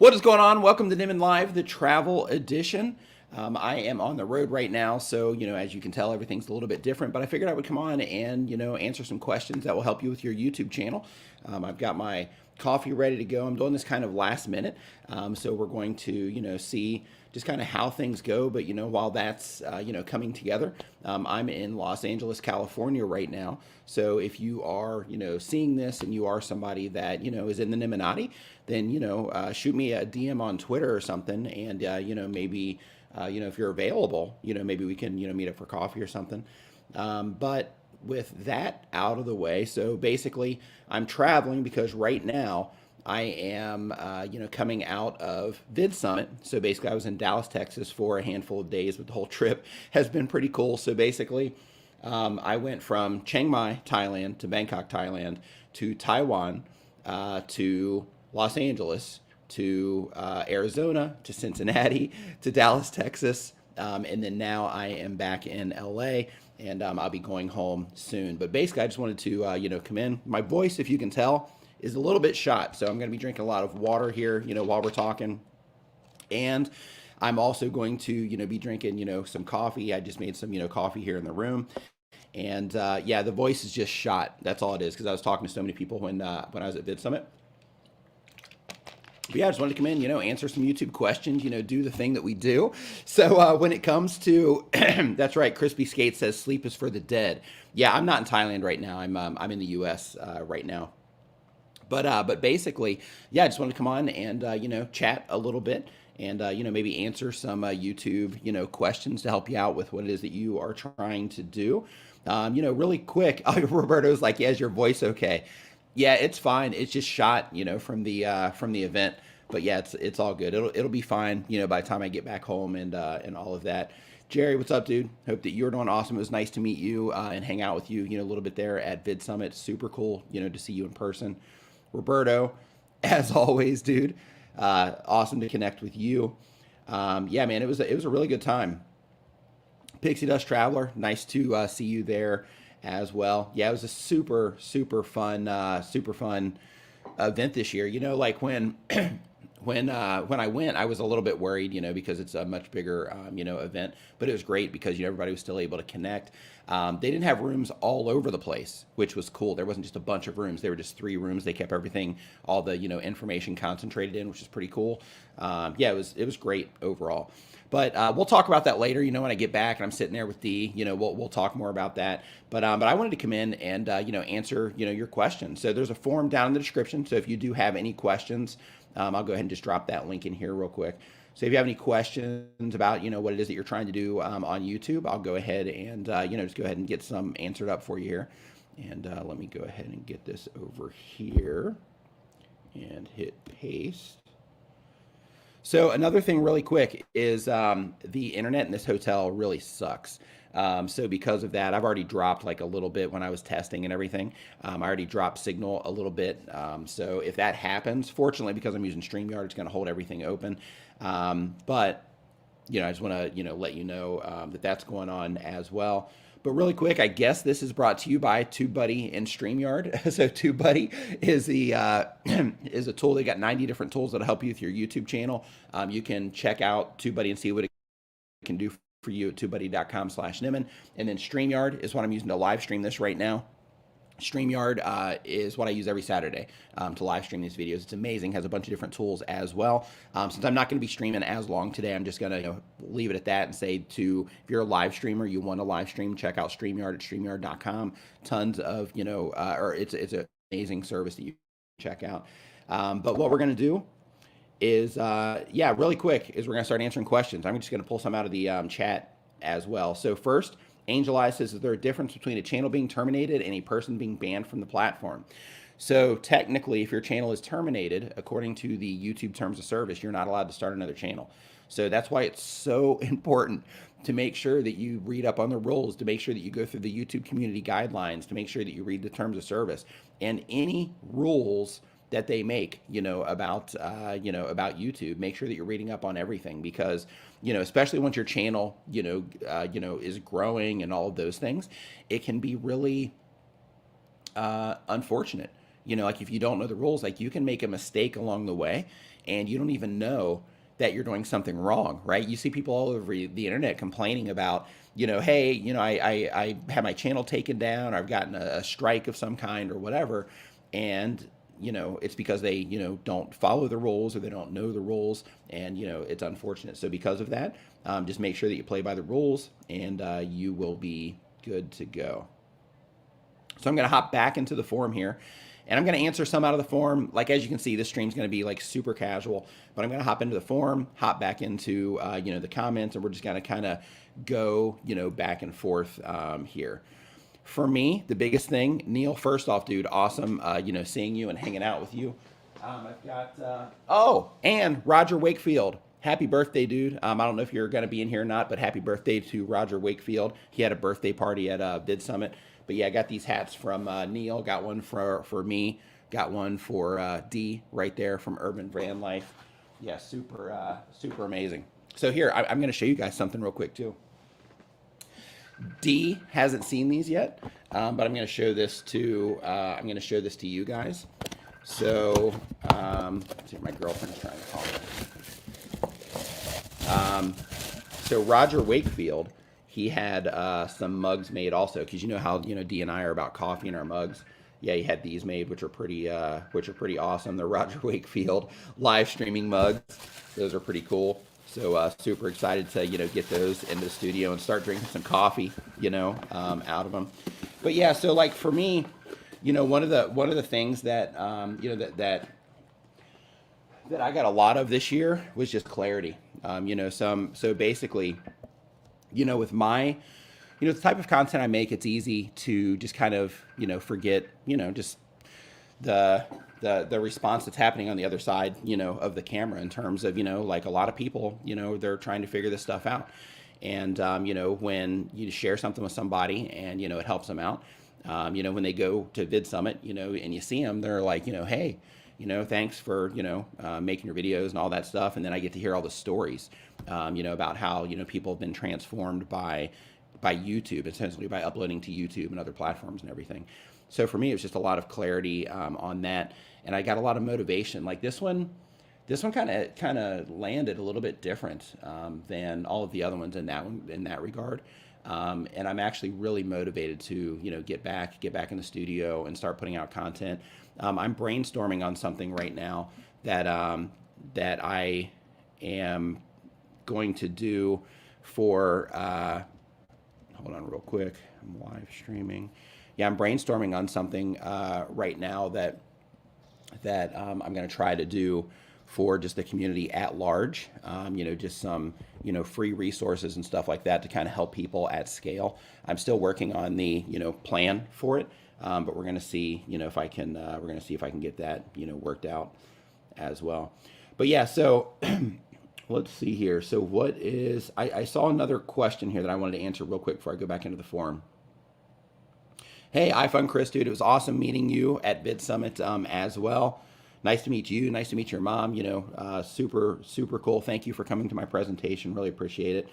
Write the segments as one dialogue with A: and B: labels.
A: What is going on? Welcome to Nim and Live, the travel edition. I am on the road right now, so as you can tell, everything's a little bit different. But I figured I would come on and answer some questions that will help you with your YouTube channel. I've got my coffee ready to go. I'm doing this kind of last minute, so we're going to see just kind of how things go. But while that's coming together, I'm in Los Angeles, California right now. So if you are seeing this and you are somebody that is in the Niminati, then shoot me a DM on Twitter or something, and maybe if you're available, maybe we can meet up for coffee or something. But with that out of the way, so basically I'm traveling because right now I am, coming out of Vid Summit. So basically, I was in Dallas, Texas for a handful of days, but the whole trip has been pretty cool. So basically, I went from Chiang Mai, Thailand, to Bangkok, Thailand, to Taiwan, to Los Angeles, to Arizona, to Cincinnati, to Dallas, Texas, and then now I am back in LA, and I'll be going home soon. But basically, I just wanted to come in. My voice, if you can tell, is a little bit shot, so I'm going to be drinking a lot of water here, while we're talking, and I'm also going to be drinking some coffee. I just made some coffee here in the room. And yeah, the voice is just shot. That's all it is, because I was talking to so many people when I was at Vid Summit. But yeah, I just wanted to come in, answer some YouTube questions, do the thing that we do. So when it comes to, that's right, Crispy Skate says sleep is for the dead. Yeah, I'm not in Thailand right now. I'm in the U.S. Right now. But basically, yeah, I just wanted to come on and chat a little bit and maybe answer some YouTube questions to help you out with what it is that you are trying to do. Really quick. Roberto's like, yeah, is your voice okay? Yeah, it's fine. It's just shot, from the event. But yeah, it's all good. It'll be fine, by the time I get back home and all of that. Jerry, what's up, dude? Hope that you're doing awesome. It was nice to meet you and hang out with you, a little bit there at Vid Summit. Super cool, to see you in person. Roberto, as always, dude. Awesome to connect with you. Yeah, man, it was a really good time. Pixie Dust Traveler, nice to see you there as well. Yeah, it was a super fun event this year. Like when when I went, I was a little bit worried, because it's a much bigger event. But it was great because everybody was still able to connect. They didn't have rooms all over the place, which was cool. There wasn't just a bunch of rooms. There were just 3 rooms. They kept everything, all the information concentrated in, which is pretty cool. Yeah, it was great overall. But we'll talk about that later. When I get back and I'm sitting there with Dee, we'll talk more about that. But I wanted to come in and answer your questions. So there's a form down in the description. So if you do have any questions, I'll go ahead and just drop that link in here real quick. So if you have any questions about what it is that you're trying to do on YouTube, I'll go ahead and just go ahead and get some answered up for you here. And let me go ahead and get this over here and hit paste. So another thing really quick is the internet in this hotel really sucks. So because of that, I've already dropped like a little bit when I was testing and everything. I already dropped signal a little bit. So if that happens, fortunately, because I'm using StreamYard, it's going to hold everything open. But I just want to let you know that that's going on as well. But really quick, I guess this is brought to you by TubeBuddy and StreamYard. So TubeBuddy is the is a tool. They got 90 different tools that'll help you with your YouTube channel. You can check out TubeBuddy and see what it can do for you at tubebuddy.com/Nimin. And then StreamYard is what I'm using to live stream this right now. StreamYard is what I use every Saturday to live stream these videos. It's amazing. Has a bunch of different tools as well. Since I'm not going to be streaming as long today, I'm just going to leave it at that and say if you're a live streamer, you want to live stream, check out StreamYard at StreamYard.com. Tons of, or it's an amazing service that you can check out. But what we're going to do is, yeah, really quick, is we're going to start answering questions. I'm just going to pull some out of the chat as well. So first, Angel Eye says, is there a difference between a channel being terminated and a person being banned from the platform? So technically, if your channel is terminated, according to the YouTube terms of service, you're not allowed to start another channel. So that's why it's so important to make sure that you read up on the rules, to make sure that you go through the YouTube community guidelines, to make sure that you read the terms of service and any rules that they make, about YouTube. Make sure that you're reading up on everything because, especially once your channel, is growing and all of those things, it can be really unfortunate, like if you don't know the rules, like you can make a mistake along the way and you don't even know that you're doing something wrong, right? You see people all over the internet complaining about, hey, I had my channel taken down, or I've gotten a strike of some kind or whatever. And, it's because they, don't follow the rules or they don't know the rules. And, it's unfortunate. So because of that, just make sure that you play by the rules and you will be good to go. So I'm going to hop back into the forum here. And I'm going to answer some out of the forum. Like, as you can see, this stream's going to be like super casual, but I'm going to hop into the forum, hop back into, the comments, and we're just going to kind of go, back and forth here. For me, the biggest thing, Neil, first off, dude, awesome, seeing you and hanging out with you. I've got, and Roger Wakefield. Happy birthday, dude. I don't know if you're going to be in here or not, but happy birthday to Roger Wakefield. He had a birthday party at Vid Summit. But yeah, I got these hats from Neil. Got one for me. Got one for D right there from Urban Van Life. Yeah, super amazing. So here, I'm going to show you guys something real quick too. D hasn't seen these yet, but I'm going to show this to you guys. So let's see if my girlfriend's trying to call me. So Roger Wakefield. He had some mugs made also, because you know how D and I are about coffee in our mugs. Yeah, he had these made, which are pretty awesome. They're Roger Wakefield live streaming mugs. Those are pretty cool. So super excited to get those into the studio and start drinking some coffee, out of them. But yeah, so like for me, one of the things that that I got a lot of this year was just clarity. So basically, with my, the type of content I make, it's easy to just kind of, forget, just the response that's happening on the other side, of the camera in terms of, like a lot of people, they're trying to figure this stuff out. And, when you share something with somebody and, it helps them out, when they go to Vid Summit, and you see them, they're like, hey, thanks for, making your videos and all that stuff. And then I get to hear all the stories, about how, people have been transformed by YouTube, essentially by uploading to YouTube and other platforms and everything. So for me, it was just a lot of clarity on that. And I got a lot of motivation. Like this one kind of landed a little bit different than all of the other ones in that regard. And I'm actually really motivated to, get back in the studio and start putting out content. I'm brainstorming on something right now that I am going to do for, hold on real quick, I'm live streaming. Yeah, I'm brainstorming on something right now that I'm going to try to do for just the community at large, just some, free resources and stuff like that to kind of help people at scale. I'm still working on the, plan for it, but we're going to see, if I can, get that, worked out as well. But yeah, so let's see here. So what is, I saw another question here that I wanted to answer real quick before I go back into the forum. Hey, iPhone Chris, dude, it was awesome meeting you at Vid Summit as well. Nice to meet you. Nice to meet your mom. Super cool. Thank you for coming to my presentation. Really appreciate it.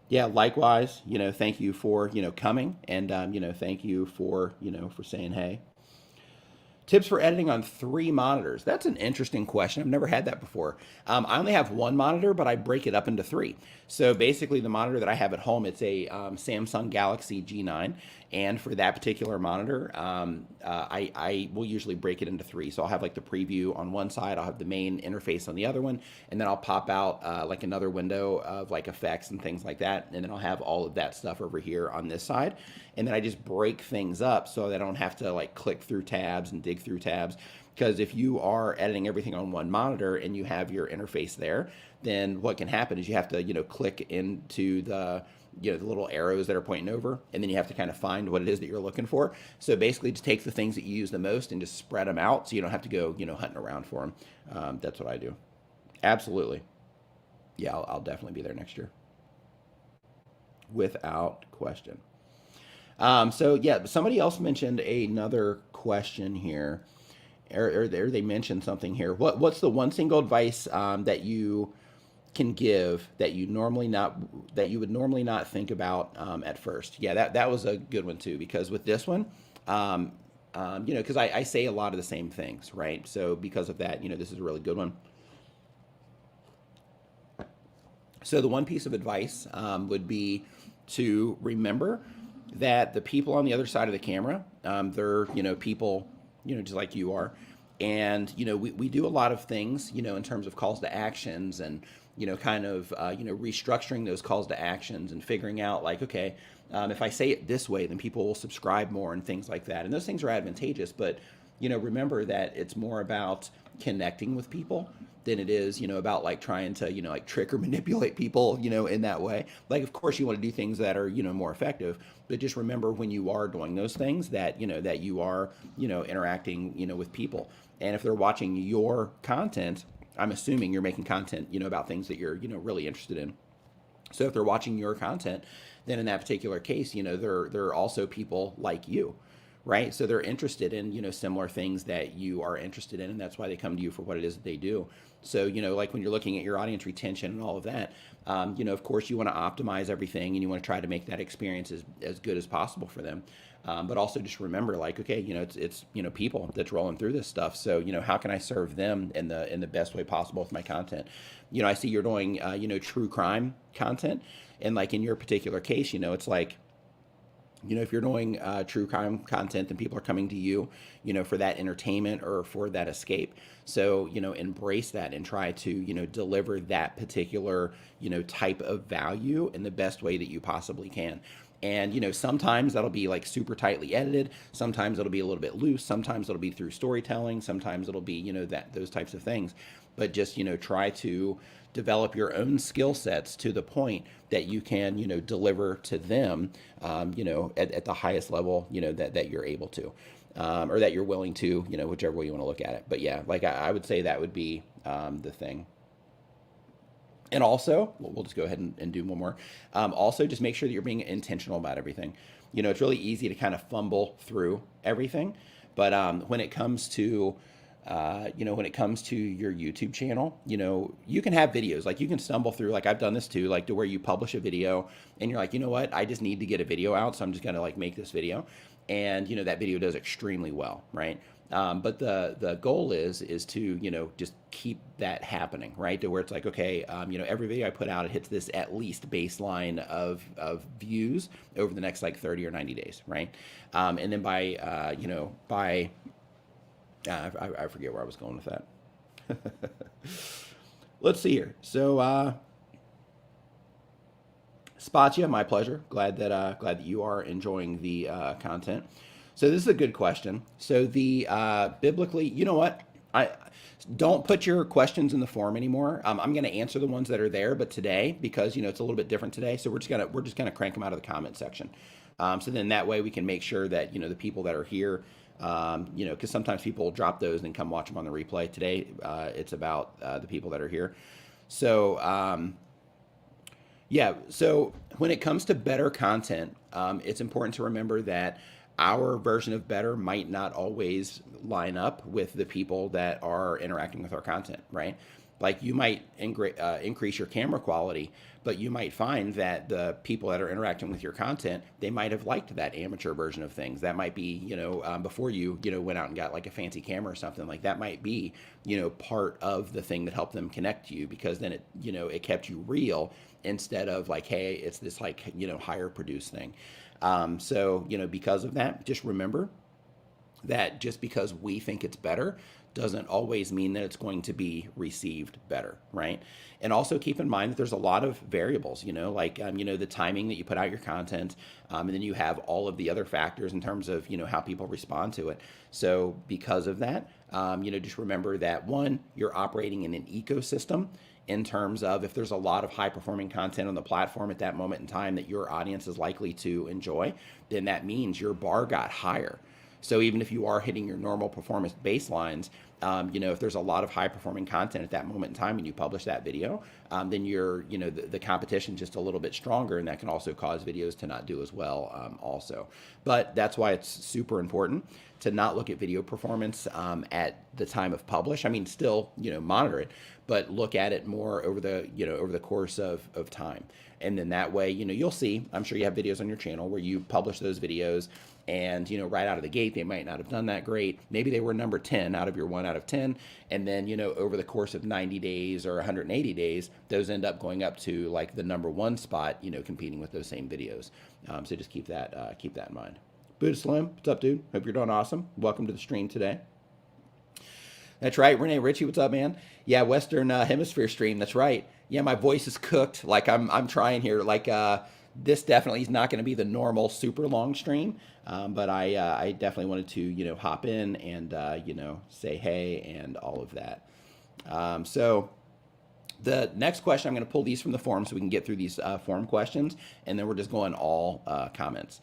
A: Yeah, likewise. Thank you for coming, and thank you for for saying hey. Tips for editing on 3 monitors. That's an interesting question. I've never had that before. I only have 1 monitor, but I break it up into 3. So basically the monitor that I have at home, it's a Samsung Galaxy G9. And for that particular monitor, I will usually break it into 3. So I'll have like the preview on one side, I'll have the main interface on the other one, and then I'll pop out like another window of like effects and things like that. And then I'll have all of that stuff over here on this side. And then I just break things up so that I don't have to like click through tabs and dig through tabs. Because if you are editing everything on one monitor and you have your interface there, then what can happen is you have to, click into the little arrows that are pointing over, and then you have to kind of find what it is that you're looking for. So basically just take the things that you use the most and just spread them out so you don't have to go, hunting around for them. That's what I do. Absolutely. Yeah, I'll definitely be there next year. Without question. So yeah, somebody else mentioned another question here, or they mentioned something here. What's the one single advice that you can give that you would normally not think about at first? Yeah, that was a good one too, because with this one, because I say a lot of the same things, right? So because of that, this is a really good one. So the one piece of advice would be to remember that the people on the other side of the camera, they're, people, just like you are. And, we do a lot of things, in terms of calls to actions and, kind of, restructuring those calls to actions and figuring out like, okay, if I say it this way, then people will subscribe more and things like that. And those things are advantageous, but, remember that it's more about connecting with people than it is, about like trying to, like trick or manipulate people, in that way. Like, of course, you want to do things that are, more effective, but just remember when you are doing those things that, that you are, interacting, with people. And if they're watching your content, I'm assuming you're making content, about things that you're, really interested in. So if they're watching your content, then in that particular case, they're also people like you, right? So they're interested in, similar things that you are interested in, and that's why they come to you for what it is that they do. So, like when you're looking at your audience retention and all of that, of course you want to optimize everything and you want to try to make that experience as good as possible for them. But also just remember, like, okay, it's people that's rolling through this stuff. So, how can I serve them in the best way possible with my content? I see you're doing, true crime content. And like in your particular case, it's like, if you're doing true crime content, then people are coming to you, for that entertainment or for that escape. So, embrace that and try to, deliver that particular, type of value in the best way that you possibly can. And, sometimes that'll be like super tightly edited. Sometimes it'll be a little bit loose. Sometimes it'll be through storytelling. Sometimes it'll be, those types of things. But just, try to develop your own skill sets to the point that you can, deliver to them, at the highest level, that you're able to, or that you're willing to, whichever way you want to look at it. But yeah, like I would say that would be the thing. And also, we'll just go ahead and do one more. Also, just make sure that you're being intentional about everything. It's really easy to kind of fumble through everything, but when it comes to when it comes to your YouTube channel, you can have videos, like you can stumble through, like I've done this too, like to where you publish a video and you're like, you know what, I just need to get a video out. So I'm just going to like make this video. And, that video does extremely well. Right. But the goal is to, just keep that happening, right? To where it's like, okay, every video I put out, it hits this at least baseline of views over the next like 30 or 90 days. Right. And then by I forget where I was going with that. Let's see here. So, Spatia, my pleasure. Glad that you are enjoying the content. So this is a good question. So the biblically, you know what? I don't put your questions in the forum anymore. I'm going to answer the ones that are there, but today, because it's a little bit different today, so we're just gonna crank them out of the comment section. So then that way we can make sure that the people that are here. Because sometimes people will drop those and come watch them on the replay. Today, it's about the people that are here. So, yeah. So when it comes to better content, it's important to remember that our version of better might not always line up with the people that are interacting with our content, right? Like you might increase your camera quality, but you might find that the people that are interacting with your content, they might have liked that amateur version of things. That might be, before you, went out and got like a fancy camera or something, like that might be, part of the thing that helped them connect to you, because then it, it kept you real instead of like, hey, it's this like, higher produced thing. So, because of that, just remember that just because we think it's better doesn't always mean that it's going to be received better, right? And also keep in mind that there's a lot of variables, like, the timing that you put out your content, and then you have all of the other factors in terms of, how people respond to it. So because of that, just remember that one, you're operating in an ecosystem in terms of if there's a lot of high performing content on the platform at that moment in time that your audience is likely to enjoy, then that means your bar got higher. So even if you are hitting your normal performance baselines, You know, if there's a lot of high performing content at that moment in time and you publish that video, then you're, you know, the competition just a little bit stronger, and that can also cause videos to not do as well also. But that's why it's super important to not look at video performance at the time of publish. I mean, still, you know, monitor it, but look at it more over the, you know, over the course of time. And then that way, you know, you'll see, I'm sure you have videos on your channel where you publish those videos, and, you know, right out of the gate, they might not have done that great. Maybe they were number 10 out of your 1 out of 10. And then, you know, over the course of 90 days or 180 days, those end up going up to like the number 1 spot, you know, competing with those same videos. So just keep that in mind. Buddha Slim, what's up, dude? Hope you're doing awesome. Welcome to the stream today. That's right. Renee Ritchie, what's up, man? Yeah, Western Hemisphere stream. That's right. Yeah, my voice is cooked. Like I'm trying here. Like this definitely is not going to be the normal super long stream, but I definitely wanted to, you know, hop in and you know, say hey and all of that. So the next question, I'm going to pull these from the forum so we can get through these forum questions, and then we're just going all comments.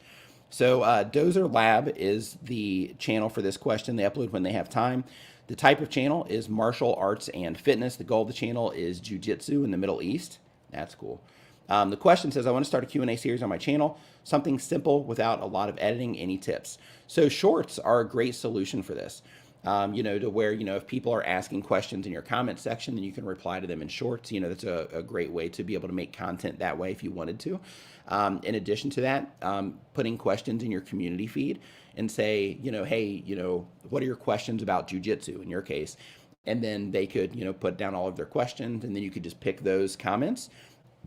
A: So Dozer Lab is the channel for this question. They upload when they have time. The type of channel is martial arts and fitness. The goal of the channel is jiu-jitsu in the Middle East. That's cool. The question says, I want to start a Q&A series on my channel, something simple without a lot of editing. Any tips? So shorts are a great solution for this. You know, to where, you know, if people are asking questions in your comment section, then you can reply to them in shorts. You know, that's a great way to be able to make content that way if you wanted to. In addition to that, putting questions in your community feed and say, you know, hey, you know, what are your questions about jiu-jitsu in your case? And then they could, you know, put down all of their questions, and then you could just pick those comments,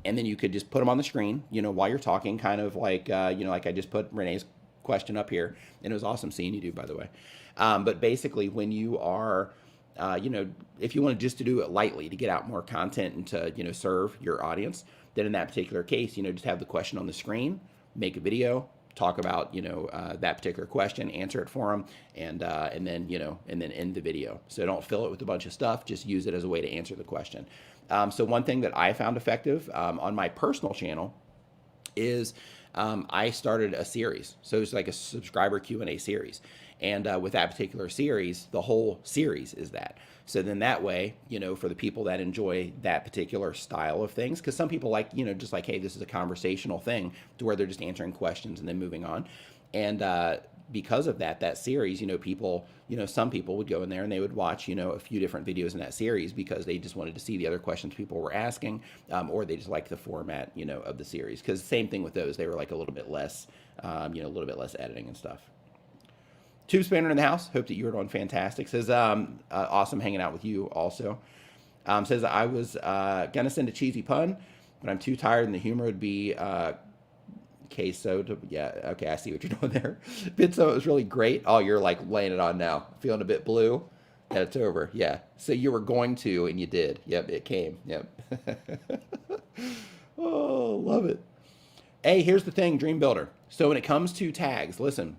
A: and then you could just put them on the screen, you know, while you're talking, kind of like, you know, like I just put Renee's question up here, and it was awesome seeing you, dude, by the way. But basically, when you are, you know, if you want just to do it lightly to get out more content and to, you know, serve your audience, then in that particular case, you know, just have the question on the screen, make a video, talk about, you know, that particular question, answer it for them, and then, you know, and then end the video. So don't fill it with a bunch of stuff. Just use it as a way to answer the question. So one thing that I found effective on my personal channel is I started a series. So it's like a subscriber Q&A series. And with that particular series, the whole series is that. So then that way, you know, for the people that enjoy that particular style of things, because some people like, you know, just like, hey, this is a conversational thing to where they're just answering questions and then moving on. And because of that, that series, you know, people, you know, some people would go in there and they would watch, you know, a few different videos in that series because they just wanted to see the other questions people were asking, or they just like the format, you know, of the series. Because same thing with those, they were like a little bit less, you know, a little bit less editing and stuff. Tube Spanner in the house. Hope that you're doing fantastic. Says, awesome hanging out with you also. Says, I was going to send a cheesy pun, but I'm too tired and the humor would be queso. Yeah, okay, I see what you're doing there. So it was really great. Oh, you're like laying it on now. Feeling a bit blue. Yeah, it's over. Yeah. So you were going to, and you did. Yep, it came. Yep. Oh, love it. Hey, here's the thing, Dream Builder. So when it comes to tags, listen.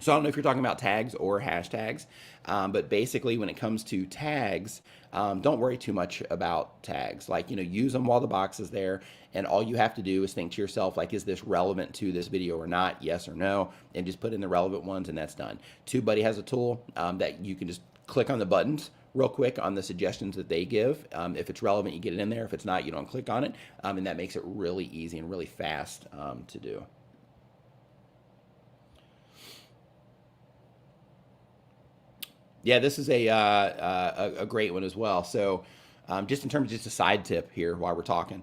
A: So I don't know if you're talking about tags or hashtags, but basically when it comes to tags, don't worry too much about tags. Like, you know, use them while the box is there, and all you have to do is think to yourself, like, is this relevant to this video or not? Yes or no, and just put in the relevant ones, and that's done. TubeBuddy has a tool that you can just click on the buttons real quick on the suggestions that they give. If it's relevant, you get it in there. If it's not, you don't click on it, and that makes it really easy and really fast to do. Yeah, this is a great one as well. So just in terms of just a side tip here while we're talking,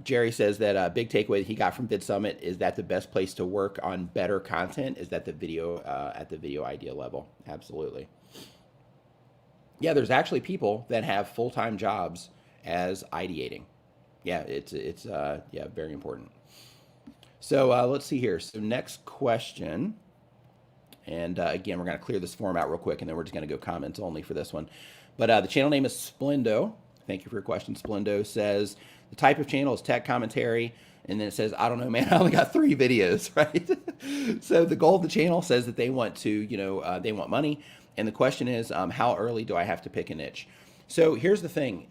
A: Jerry says that a big takeaway that he got from VidSummit is that the best place to work on better content is at the video idea level. Absolutely. Yeah, there's actually people that have full-time jobs as ideating. Yeah, it's yeah, very important. So let's see here. So next question. And again, we're going to clear this form out real quick, and then we're just going to go comments only for this one. But the channel name is Splendo. Thank you for your question. Splendo says, the type of channel is tech commentary. And then it says, I don't know, man, I only got 3 videos, right? So the goal of the channel says that they want to, you know, they want money. And the question is, how early do I have to pick a niche? So here's the thing.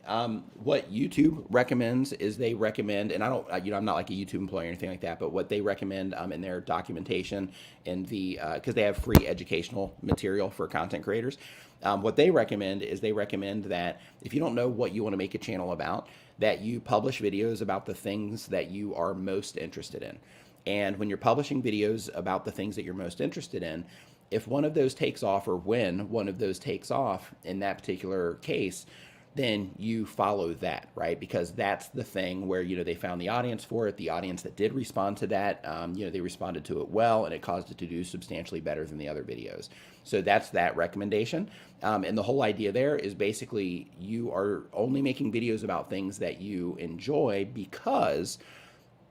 A: What YouTube recommends is they recommend, and I don't, I'm not like a YouTube employee or anything like that, but what they recommend in their documentation in the, because they have free educational material for content creators, what they recommend is they recommend that if you don't know what you want to make a channel about, that you publish videos about the things that you are most interested in. And when you're publishing videos about the things that you're most interested in, if one of those takes off, or when one of those takes off in that particular case, then you follow that, right? Because that's the thing where, they found the audience for it. The audience that did respond to that, they responded to it well, and it caused it to do substantially better than the other videos. So that's that recommendation. And the whole idea there is basically you are only making videos about things that you enjoy, because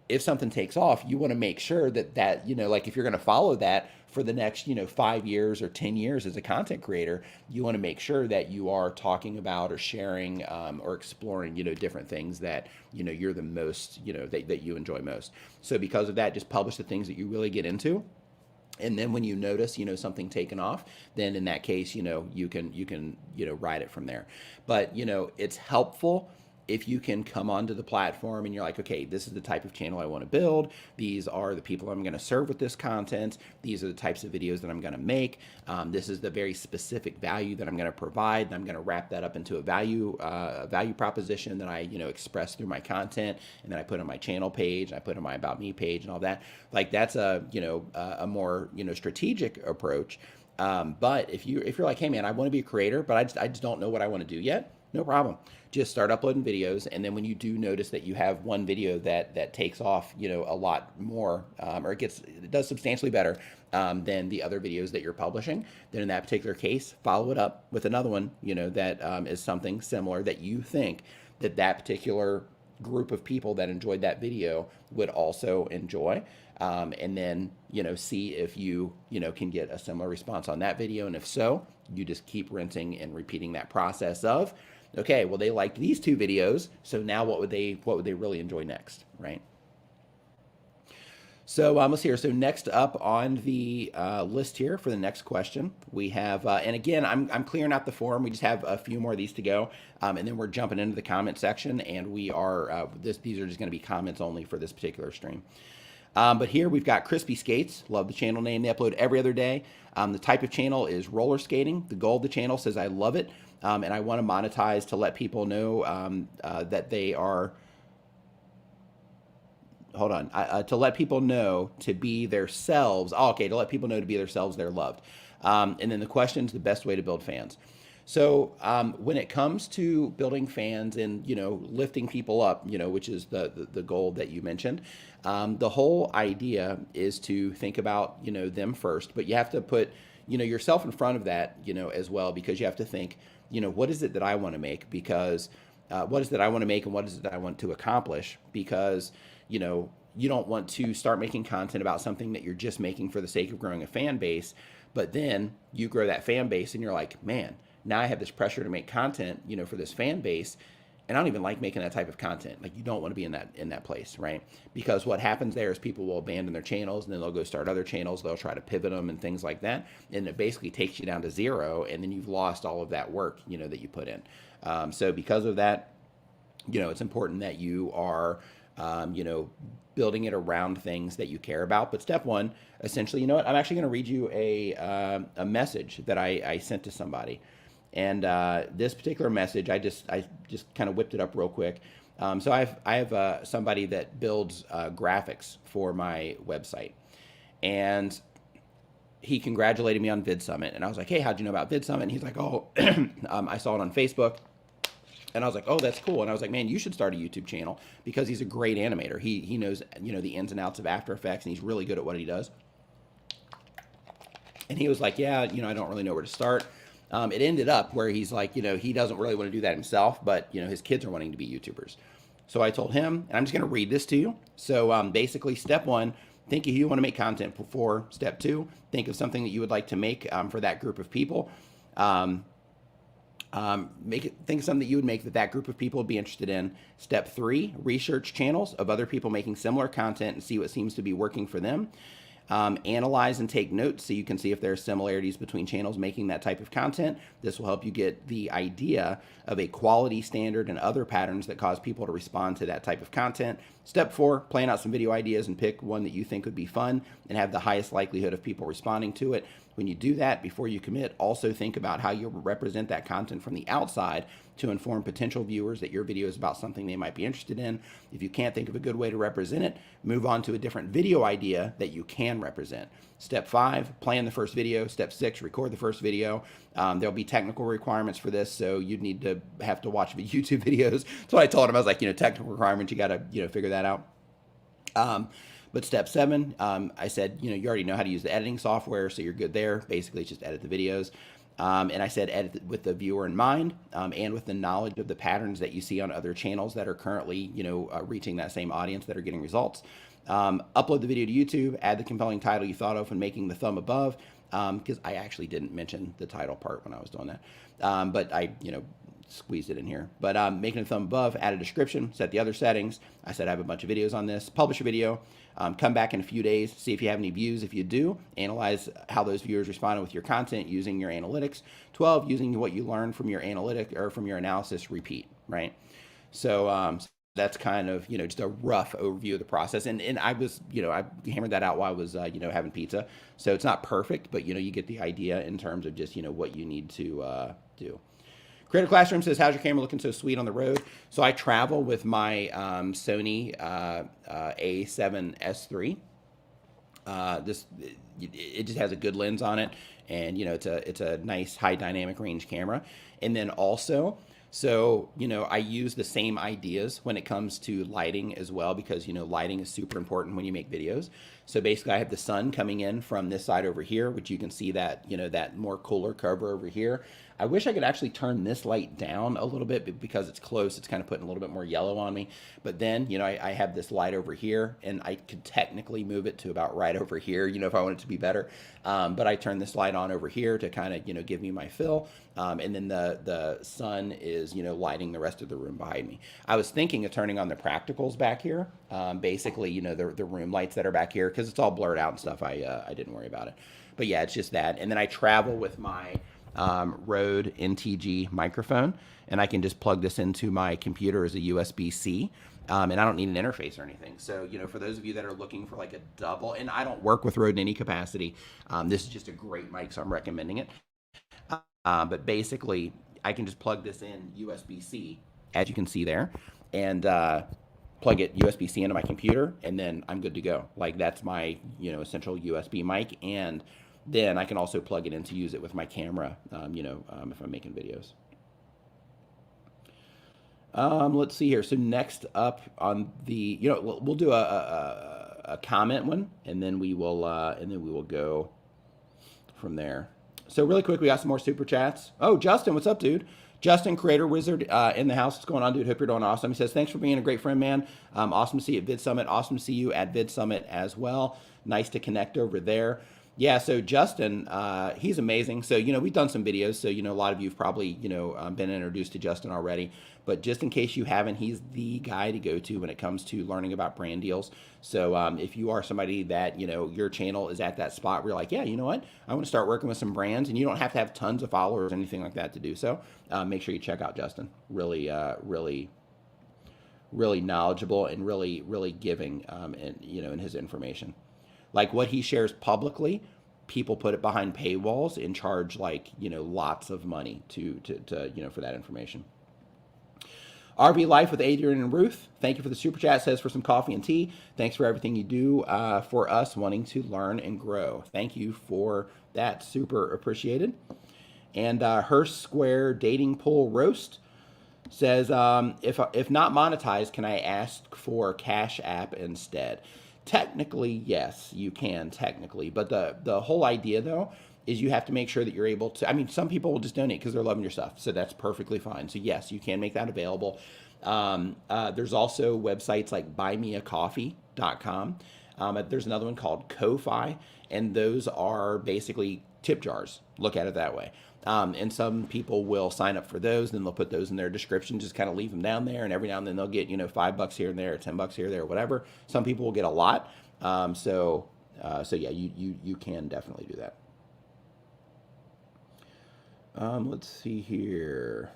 A: if something takes off, you want to make sure that, like if you're going to follow that for the next, 5 years or 10 years as a content creator, you want to make sure that you are talking about or sharing or exploring, different things that, you're the most, that you enjoy most. So because of that, just publish the things that you really get into. And then when you notice, something taken off, then in that case, you can ride it from there. But, it's helpful if you can come onto the platform and you're like, okay, this is the type of channel I want to build. These are the people I'm going to serve with this content. These are the types of videos that I'm going to make. This is the very specific value that I'm going to provide. And I'm going to wrap that up into a value proposition that I, express through my content, and then I put on my channel page, and I put on my About Me page and all that. Like that's a more, strategic approach. But if you're like, hey man, I want to be a creator, but I just don't know what I want to do yet. No problem. Just start uploading videos, and then when you do notice that you have one video that takes off, a lot more, or it does substantially better than the other videos that you're publishing, then in that particular case, follow it up with another one, that is something similar that you think that particular group of people that enjoyed that video would also enjoy. And then, see if you can get a similar response on that video. And if so, you just keep rinsing and repeating that process of, okay, well, they liked these two videos, so now what would they really enjoy next, right? So let's see here. So next up on the list here for the next question, we have, and again, I'm clearing out the forum. We just have a few more of these to go, and then we're jumping into the comment section, and we are, these are just going to be comments only for this particular stream. But here we've got Crispy Skates. Love the channel name. They upload every other day. The type of channel is roller skating. The goal of the channel says, I love it. And I want to monetize to let people know that they are, to let people know to be themselves. Oh, okay, to let people know to be themselves, they're loved. And then the question's the best way to build fans. So when it comes to building fans and, lifting people up, which is the goal that you mentioned, the whole idea is to think about, them first, but you have to put, yourself in front of that, as well, because you have to think, what is it that I want to make? Because what is it that I want to make, and what is it that I want to accomplish? Because, you don't want to start making content about something that you're just making for the sake of growing a fan base, but then you grow that fan base and you're like, man, now I have this pressure to make content, for this fan base, and I don't even like making that type of content. Like, you don't want to be in that place, right? Because what happens there is people will abandon their channels, and then they'll go start other channels. They'll try to pivot them and things like that, and it basically takes you down to zero, and then you've lost all of that work, that you put in. So because of that, it's important that you are, building it around things that you care about. But step one, essentially, I'm actually going to read you a message that I sent to somebody. And this particular message, I just kind of whipped it up real quick. So I have somebody that builds graphics for my website, and he congratulated me on VidSummit, and I was like, hey, how'd you know about VidSummit? And he's like, oh, I saw it on Facebook. And I was like, oh, that's cool. And I was like, man, you should start a YouTube channel, because he's a great animator. He knows, the ins and outs of After Effects, and he's really good at what he does. And he was like, yeah, I don't really know where to start. It ended up where he's like, he doesn't really want to do that himself, but, his kids are wanting to be YouTubers. So I told him, and I'm just going to read this to you. So basically, step one, think of who you want to make content for. Step two, think of something that you would like to make for that group of people. Think of something that you would make that group of people would be interested in. Step three, research channels of other people making similar content and see what seems to be working for them. Analyze and take notes so you can see if there are similarities between channels making that type of content. This will help you get the idea of a quality standard and other patterns that cause people to respond to that type of content. Step 4, plan out some video ideas and pick one that you think would be fun and have the highest likelihood of people responding to it. When you do that, before you commit, also think about how you'll represent that content from the outside to inform potential viewers that your video is about something they might be interested in. If you can't think of a good way to represent it, move on to a different video idea that you can represent. Step 5, plan the first video. Step 6, record the first video. There'll be technical requirements for this, so you'd need to have to watch the YouTube videos. So I told him, I was like, technical requirements, you got to, figure that out. But step 7, I said, you already know how to use the editing software, so you're good there. Basically, it's just edit the videos. And I said edit with the viewer in mind and with the knowledge of the patterns that you see on other channels that are currently, reaching that same audience that are getting results. Upload the video to YouTube, add the compelling title you thought of when making the thumb above, because I actually didn't mention the title part when I was doing that. But I, squeezed it in here. But making a thumb above, add a description, set the other settings. I said I have a bunch of videos on this. Publish a video. Come back in a few days, see if you have any views. If you do, analyze how those viewers responded with your content using your analytics. 12, using what you learned from your analytic or from your analysis, repeat, right? So that's kind of, just a rough overview of the process. And I was, I hammered that out while I was, having pizza. So it's not perfect, but, you get the idea in terms of just, what you need to do. Creator Classroom says, how's your camera looking so sweet on the road? So I travel with my Sony A7S III. It just has a good lens on it, and it's a nice high dynamic range camera. And then also, so I use the same ideas when it comes to lighting as well, because lighting is super important when you make videos. So basically, I have the sun coming in from this side over here, which you can see that that more cooler cover over here. I wish I could actually turn this light down a little bit, but because it's close, it's kind of putting a little bit more yellow on me. But then, I have this light over here, and I could technically move it to about right over here, if I want it to be better. But I turn this light on over here to kind of, give me my fill. And then the sun is, lighting the rest of the room behind me. I was thinking of turning on the practicals back here. Basically, the room lights that are back here, because it's all blurred out and stuff. I didn't worry about it. But yeah, it's just that. And then I travel with my Rode NTG microphone, and I can just plug this into my computer as a USB-C, and I don't need an interface or anything. So, for those of you that are looking for like a double, and I don't work with Rode in any capacity, this is just a great mic, so I'm recommending it. But basically, I can just plug this in USB-C, as you can see there, and plug it USB-C into my computer, and then I'm good to go. Like, that's my, essential USB mic, and then I can also plug it in to use it with my camera, if I'm making videos. Let's see here. So next up on the, we'll do a comment one, and then we will go from there. So really quick, we got some more super chats. Oh, Justin, what's up, dude? Justin, Creator Wizard in the house. What's going on, dude? Hope you're doing awesome. He says, thanks for being a great friend, man. Awesome to see you at Vid Summit. Awesome to see you at Vid Summit as well. Nice to connect over there. Yeah, so Justin, he's amazing. So, we've done some videos. So, a lot of you have probably, been introduced to Justin already. But just in case you haven't, he's the guy to go to when it comes to learning about brand deals. So if you are somebody that, your channel is at that spot where you're like, yeah, you know what? I want to start working with some brands, and you don't have to have tons of followers or anything like that to do so. Make sure you check out Justin. Really knowledgeable and really giving, in his information. Like what he shares publicly, people put it behind paywalls and charge lots of money to for that information. RV Life with Adrian and Ruth, thank you for the super chat. Says for some coffee and tea. Thanks for everything you do for us wanting to learn and grow. Thank you for that. Super appreciated. And Hearst Square Dating Pool Roast says, if not monetized, can I ask for Cash App instead? Technically, yes, you can technically, but the whole idea though is you have to make sure that you're able to, some people will just donate because they're loving your stuff, so that's perfectly fine. So yes, you can make that available. There's also websites like buymeacoffee.com. There's another one called Ko-Fi, and those are basically tip jars. Look at it that way. And some people will sign up for those, then they'll put those in their description, just kind of leave them down there, and every now and then they'll get, $5 here and there, $10 here, there, whatever. Some people will get a lot. So So yeah, you can definitely do that. Let's see here.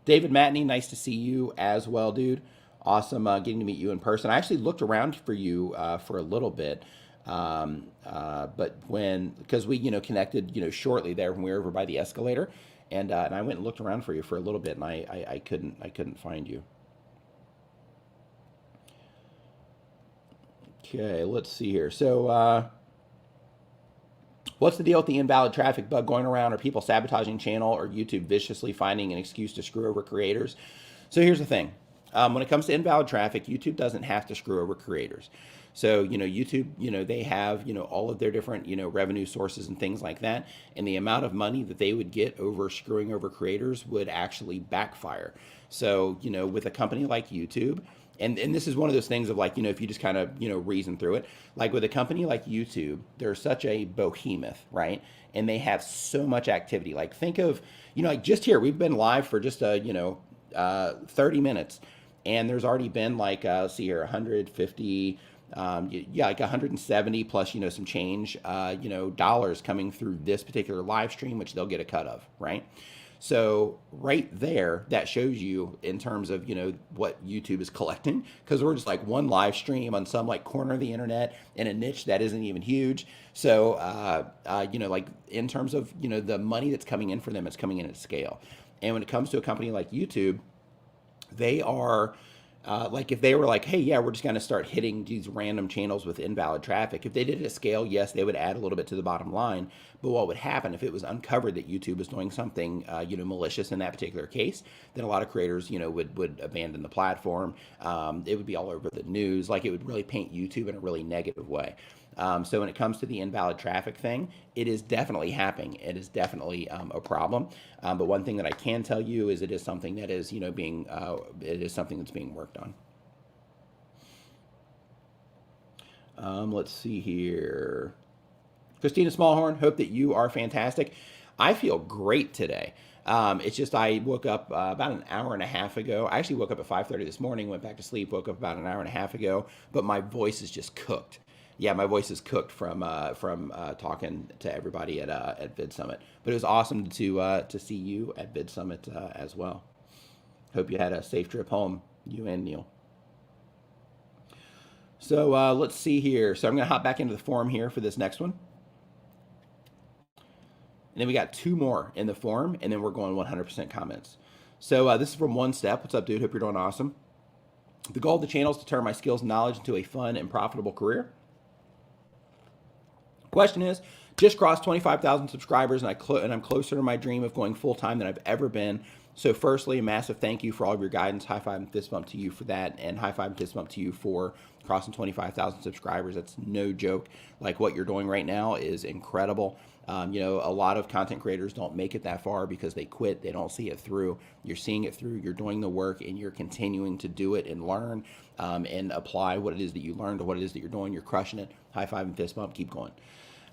A: David Matney, nice to see you as well, dude. Awesome getting to meet you in person. I actually looked around for you for a little bit, but when because we connected shortly there when we were over by the escalator, and I went and looked around for you for a little bit, and I couldn't find you. Okay, let's see here. So what's the deal with the invalid traffic bug going around? Are people sabotaging channel or YouTube viciously finding an excuse to screw over creators? So here's the thing. When it comes to invalid traffic, YouTube doesn't have to screw over creators. So, YouTube, they have, all of their different, revenue sources and things like that. And the amount of money that they would get over screwing over creators would actually backfire. So, with a company like YouTube, and this is one of those things of like, if you just kind of, reason through it, like with a company like YouTube, they're such a behemoth, right? And they have so much activity. Like think of, like just here, we've been live for just, 30 minutes. And there's already been like, let's see here, 150, yeah, like 170 plus, some change, dollars coming through this particular live stream, which they'll get a cut of, right? So right there, that shows you in terms of, what YouTube is collecting, because we're just like one live stream on some like corner of the internet in a niche that isn't even huge. So, like in terms of, the money that's coming in for them, it's coming in at scale. And when it comes to a company like YouTube, they are like if they were like, hey, yeah, we're just going to start hitting these random channels with invalid traffic. If they did it at scale, yes, they would add a little bit to the bottom line. But what would happen if it was uncovered that YouTube was doing something, malicious in that particular case? Then a lot of creators, would abandon the platform. It would be all over the news. Like it would really paint YouTube in a really negative way. So when it comes to the invalid traffic thing, it is definitely happening. It is definitely a problem. But one thing that I can tell you is it is something that is, it is something that's being worked on. Let's see here. Christina Smallhorn, hope that you are fantastic. I feel great today. It's just I woke up about an hour and a half ago. I actually woke up at 5:30 this morning, went back to sleep, woke up about an hour and a half ago, but my voice is just cooked. Yeah, my voice is cooked from talking to everybody at Vid Summit. But it was awesome to see you at Vid Summit as well. Hope you had a safe trip home, you and Neil. So let's see here. So I'm going to hop back into the forum here for this next one. And then we got two more in the forum, and then we're going 100% comments. So this is from One Step. What's up, dude? Hope you're doing awesome. The goal of the channel is to turn my skills and knowledge into a fun and profitable career. Question is, just crossed 25,000 subscribers, and I'm closer to my dream of going full-time than I've ever been. So firstly, a massive thank you for all of your guidance. High five and fist bump to you for that, and high five and fist bump to you for crossing 25,000 subscribers. That's no joke. Like what you're doing right now is incredible. A lot of content creators don't make it that far because they quit. They don't see it through. You're seeing it through. You're doing the work, and you're continuing to do it and learn and apply what it is that you learned to what it is that you're doing. You're crushing it. High five and fist bump. Keep going.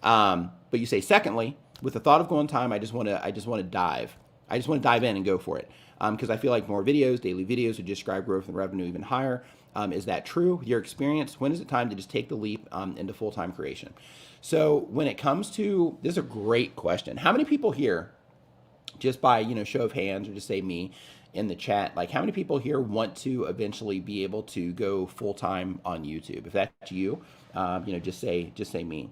A: But you say, secondly, with the thought of going time, I just want to dive. I just want to dive in and go for it. Because I feel like more videos, daily videos would just drive growth and revenue even higher. Is that true? Your experience, when is it time to just take the leap into full-time creation? So when it comes to, this is a great question. How many people here, just by, show of hands or just say me in the chat, like how many people here want to eventually be able to go full-time on YouTube? If that's you, just say me.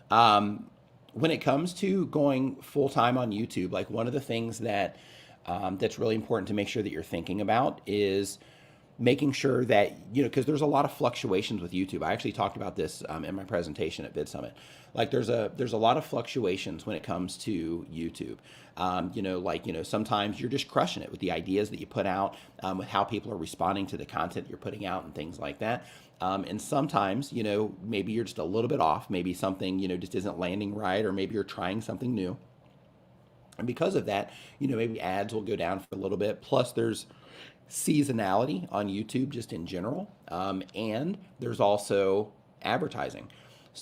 A: When it comes to going full-time on YouTube, like one of the things that that's really important to make sure that you're thinking about is making sure that, because there's a lot of fluctuations with YouTube. I actually talked about this in my presentation at Vid Summit. Like there's a lot of fluctuations when it comes to YouTube. Sometimes you're just crushing it with the ideas that you put out, with how people are responding to the content you're putting out and things like that. And sometimes, maybe you're just a little bit off. Maybe something, just isn't landing right, or maybe you're trying something new. And because of that, maybe ads will go down for a little bit. Plus there's seasonality on YouTube just in general. And there's also advertising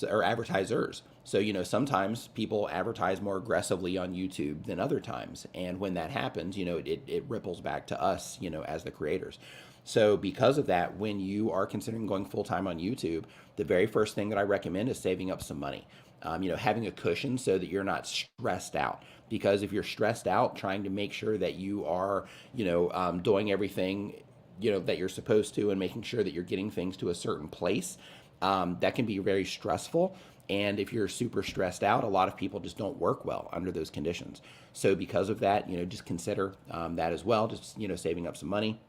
A: or advertisers. So, sometimes people advertise more aggressively on YouTube than other times. And when that happens, it ripples back to us, as the creators. So, because of that, when you are considering going full time on YouTube, the very first thing that I recommend is saving up some money. Having a cushion so that you're not stressed out. Because if you're stressed out, trying to make sure that you are, doing everything, that you're supposed to, and making sure that you're getting things to a certain place, that can be very stressful. And if you're super stressed out, a lot of people just don't work well under those conditions. So because of that, just consider that as well, just, saving up some money.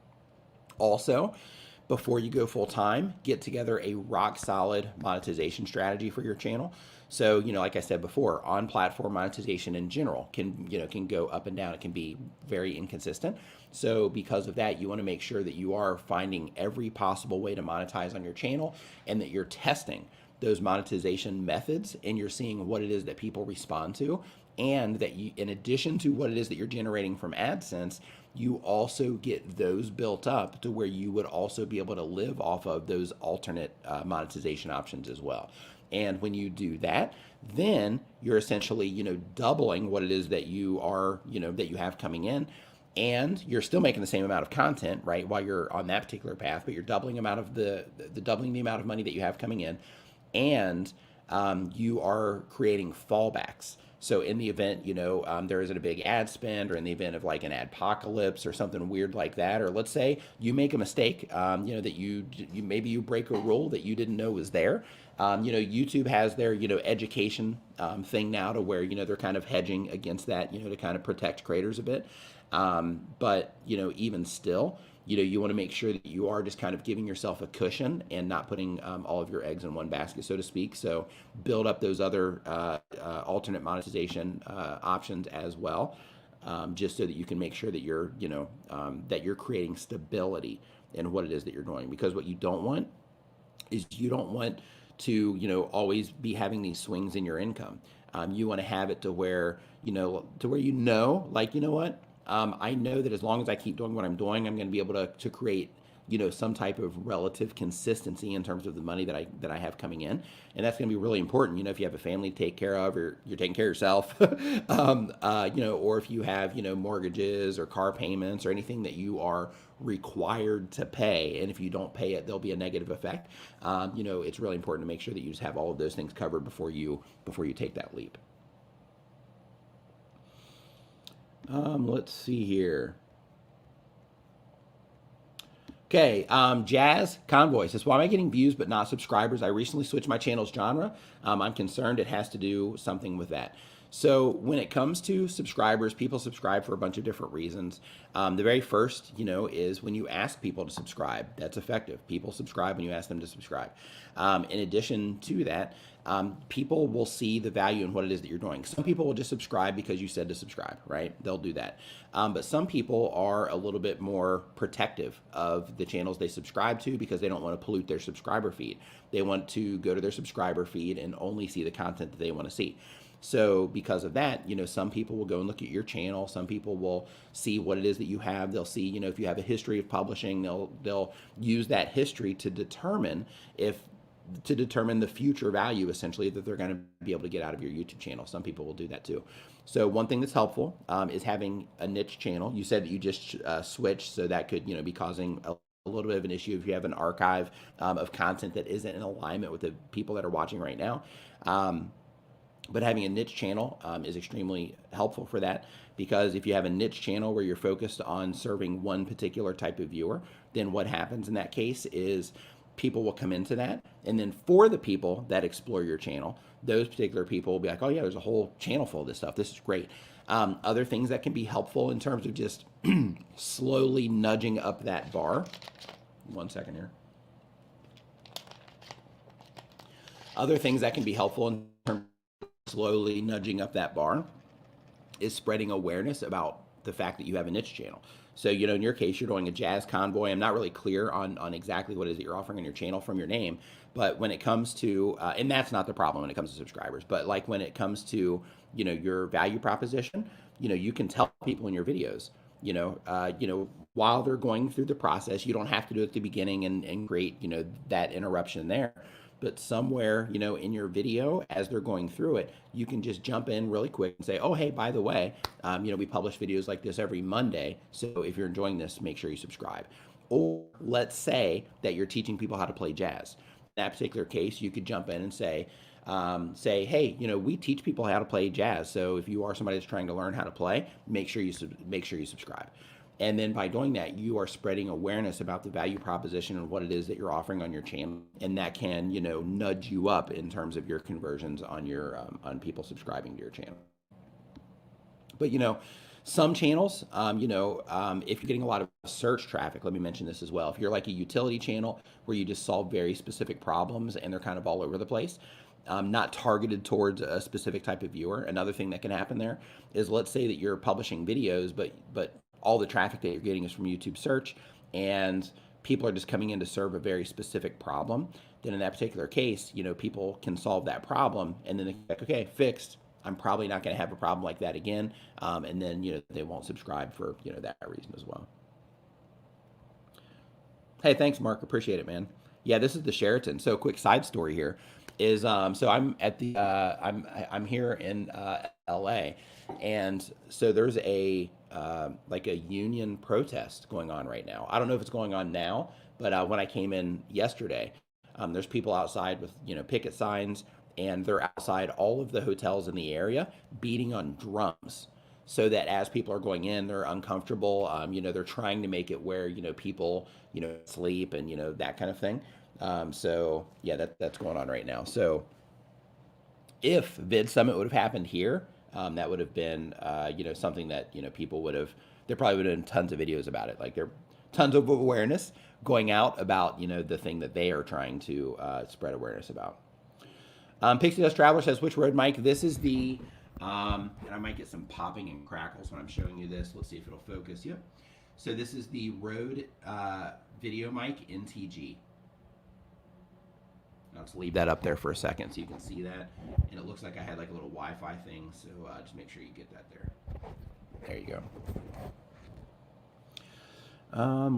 A: Also, before you go full time, get together a rock solid monetization strategy for your channel. So, like I said before, on platform monetization in general can go up and down. It can be very inconsistent. So because of that, you want to make sure that you are finding every possible way to monetize on your channel, and that you're testing those monetization methods, and you're seeing what it is that people respond to, and that you, in addition to what it is that you're generating from AdSense, you also get those built up to where you would also be able to live off of those alternate monetization options as well. And when you do that, then you're essentially, doubling what it is that you are, that you have coming in. And you're still making the same amount of content, right, while you're on that particular path, but you're doubling doubling the amount of money that you have coming in, and you are creating fallbacks. So in the event, there isn't a big ad spend, or in the event of like an adpocalypse or something weird like that, or let's say you make a mistake, that you maybe you break a rule that you didn't know was there. YouTube has their, education thing now, to where, they're kind of hedging against that, to kind of protect creators a bit. But, even still, you want to make sure that you are just kind of giving yourself a cushion, and not putting all of your eggs in one basket, so to speak. So build up those other alternate monetization options as well, just so that you can make sure that you're, that you're creating stability in what it is that you're doing. Because what you don't want is, you don't want to, always be having these swings in your income. You want to have it to where, like, what? I know that as long as I keep doing what I'm doing, I'm going to be able to create, some type of relative consistency in terms of the money that I have coming in. And that's going to be really important, if you have a family to take care of, or you're taking care of yourself, or if you have, mortgages or car payments or anything that you are required to pay. And if you don't pay it, there'll be a negative effect. It's really important to make sure that you just have all of those things covered before you take that leap. Let's see here. Okay, Jazz Convoy says, why am I getting views but not subscribers? I recently switched my channel's genre. I'm concerned it has to do something with that. So when it comes to subscribers, people subscribe for a bunch of different reasons. The very first, is when you ask people to subscribe. That's effective. People subscribe when you ask them to subscribe. In addition to that, people will see the value in what it is that you're doing. Some people will just subscribe because you said to subscribe, right? They'll do that. But some people are a little bit more protective of the channels they subscribe to, because they don't want to pollute their subscriber feed. They want to go to their subscriber feed and only see the content that they want to see. So because of that, some people will go and look at your channel. Some people will see what it is that you have. They'll see, if you have a history of publishing, they'll use that history to determine the future value, essentially, that they're going to be able to get out of your YouTube channel. Some people will do that too. So one thing that's helpful is having a niche channel. You said that you just switched, so that could, be causing a little bit of an issue if you have an archive of content that isn't in alignment with the people that are watching right now. But having a niche channel is extremely helpful for that, because if you have a niche channel where you're focused on serving one particular type of viewer, then what happens in that case is people will come into that. And then for the people that explore your channel, those particular people will be like, oh yeah, there's a whole channel full of this stuff. This is great. Other things that can be helpful in terms of just slowly nudging up that bar. One second here. Other things that can be helpful in terms of slowly nudging up that bar is spreading awareness about the fact that you have a niche channel. So, in your case, you're doing a jazz convoy. I'm not really clear on exactly what it is that you're offering on your channel from your name, but when it comes to, and that's not the problem when it comes to subscribers, but like when it comes to, your value proposition, you can tell people in your videos, while they're going through the process, you don't have to do it at the beginning and create, that interruption there. but somewhere, in your video, as they're going through it, you can just jump in really quick and say, oh, hey, by the way, we publish videos like this every Monday. So if you're enjoying this, make sure you subscribe. Or let's say that you're teaching people how to play jazz. In that particular case, you could jump in and hey, we teach people how to play jazz. So if you are somebody that's trying to learn how to play, make sure you subscribe. And then by doing that, you are spreading awareness about the value proposition and what it is that you're offering on your channel, and that can, nudge you up in terms of your conversions on your on people subscribing to your channel. But some channels, if you're getting a lot of search traffic, let me mention this as well. If you're like a utility channel where you just solve very specific problems and they're kind of all over the place, not targeted towards a specific type of viewer. Another thing that can happen there is, let's say that you're publishing videos, but all the traffic that you're getting is from YouTube search, and people are just coming in to serve a very specific problem. Then in that particular case, people can solve that problem, and then they're like, okay, fixed. I'm probably not going to have a problem like that again. And then, they won't subscribe for, that reason as well. Hey, thanks, Mark. Appreciate it, man. Yeah, this is the Sheraton. So quick side story here is, so I'm at the, I'm here in LA. And so there's like a union protest going on right now. I don't know if it's going on now, but when I came in yesterday, there's people outside with, picket signs, and they're outside all of the hotels in the area beating on drums, so that as people are going in, they're uncomfortable. They're trying to make it where, people, sleep and, that kind of thing. So yeah, that's going on right now. So if Vid Summit would have happened here, that would have been, something that, people would have, there probably would have been tons of videos about it. Like, there are tons of awareness going out about, the thing that they are trying to spread awareness about. Pixie Dust Traveler says, which Rode mic? This is the, and I might get some popping and crackles when I'm showing you this. Let's see if it'll focus. Yep. So this is the Rode video mic NTG. I'll just leave that up there for a second so you can see that. And it looks like I had like a little Wi-Fi thing, so just make sure you get that there. There you go.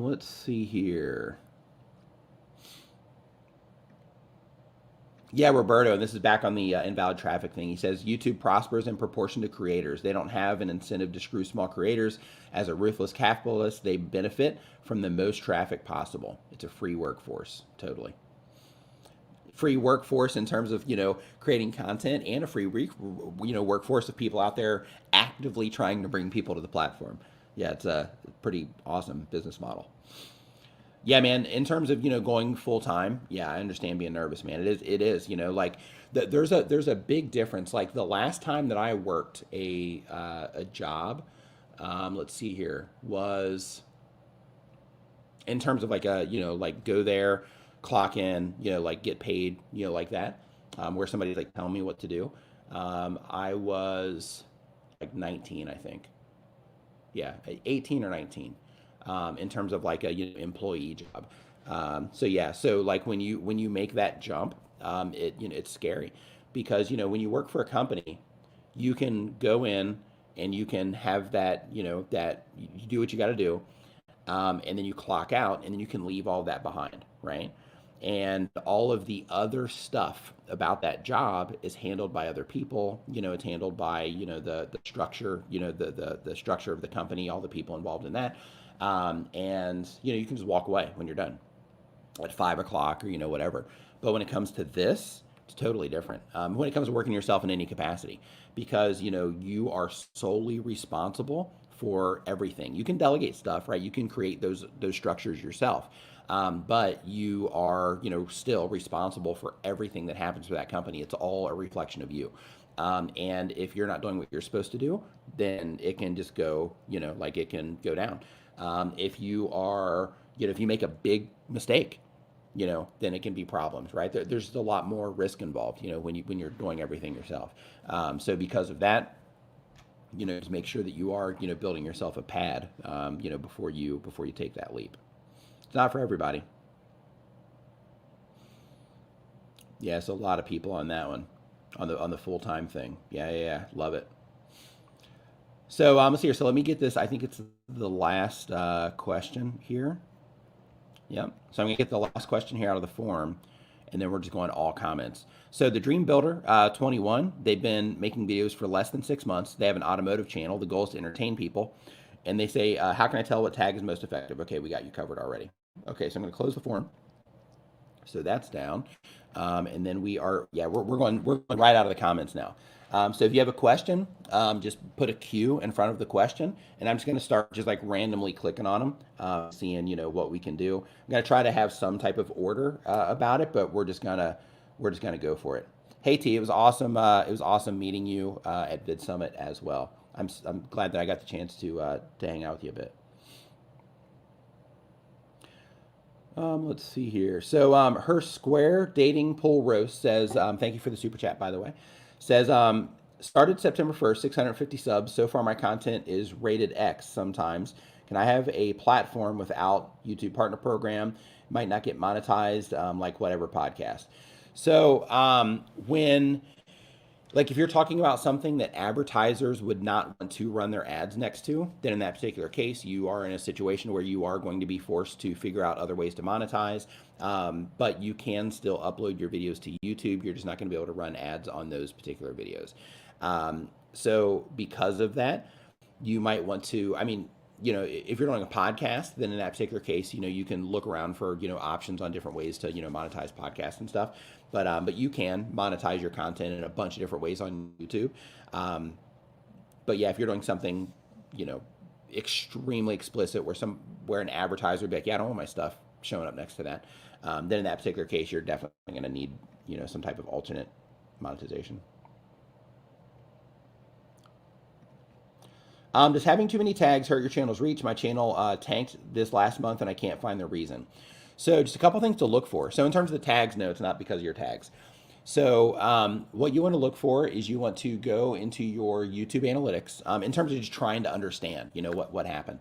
A: Let's see here. Yeah, Roberto, and this is back on the invalid traffic thing. He says, YouTube prospers in proportion to creators. They don't have an incentive to screw small creators. As a ruthless capitalist, they benefit from the most traffic possible. It's a free workforce, totally. Free workforce in terms of, creating content, and a free, workforce of people out there actively trying to bring people to the platform. Yeah, it's a pretty awesome business model. Yeah, man, in terms of, going full time, yeah, I understand being nervous, man. It is, like there's a big difference. Like the last time that I worked a job, let's see here, was in terms of like like go there, clock in, like get paid, like that, where somebody's like telling me what to do. I was like 19, I think. Yeah, 18 or 19. In terms of like a employee job. So yeah, so like when you make that jump, it's scary, because when you work for a company, you can go in and you can have that, that you do what you got to do, and then you clock out, and then you can leave all that behind, right? And all of the other stuff about that job is handled by other people. It's handled by the structure, the structure of the company, all the people involved in that. And you can just walk away when you're done at 5 o'clock or whatever. But when it comes to this, it's totally different. When it comes to working yourself in any capacity, because you are solely responsible for everything. You can delegate stuff, right? You can create those structures yourself, but you are still responsible for everything that happens for that company. It's all a reflection of you. And if you're not doing what you're supposed to do, then it can just go, like it can go down. If you are, if you make a big mistake, then it can be problems, right? There's a lot more risk involved, when you're doing everything yourself. So because of that, just make sure that you are, building yourself a pad, before you take that leap. It's not for everybody. Yeah, so a lot of people on that one, on the full-time thing. Yeah, love it. So let's see here. So let me get this. I think it's the last question here. Yep. So I'm gonna get the last question here out of the form, and then we're just going all comments. So the Dream Builder 21, they've been making videos for less than 6 months. They have an automotive channel. The goal is to entertain people. And they say, how can I tell what tag is most effective? Okay, we got you covered already. Okay, so I'm going to close the form. So that's down. And then we're going right out of the comments now. So if you have a question, just put a Q in front of the question, and I'm just going to start just like randomly clicking on them, seeing what we can do. I'm going to try to have some type of order about it, but we're just gonna go for it. Hey T, it was awesome. It was awesome meeting you at Vid Summit as well. I'm glad that I got the chance to hang out with you a bit. Let's see here. So her square dating pool roast says, thank you for the super chat, by the way. Says, started September 1st, 650 subs. So far my content is rated X sometimes. Can I have a platform without YouTube partner program? Might not get monetized, like whatever podcast. So if you're talking about something that advertisers would not want to run their ads next to, then in that particular case, you are in a situation where you are going to be forced to figure out other ways to monetize. But you can still upload your videos to YouTube. You're just not going to be able to run ads on those particular videos. So because of that, you might want to, if you're doing a podcast, then in that particular case, you can look around for, options on different ways to, monetize podcasts and stuff. But you can monetize your content in a bunch of different ways on YouTube. But yeah, if you're doing something, extremely explicit where an advertiser would be like, yeah, I don't want my stuff showing up next to that, then in that particular case, you're definitely going to need, some type of alternate monetization. Does having too many tags hurt your channel's reach? My channel tanked this last month and I can't find the reason. So just a couple things to look for. So in terms of the tags, no, it's not because of your tags. So what you want to look for is you want to go into your YouTube analytics in terms of just trying to understand, what happened.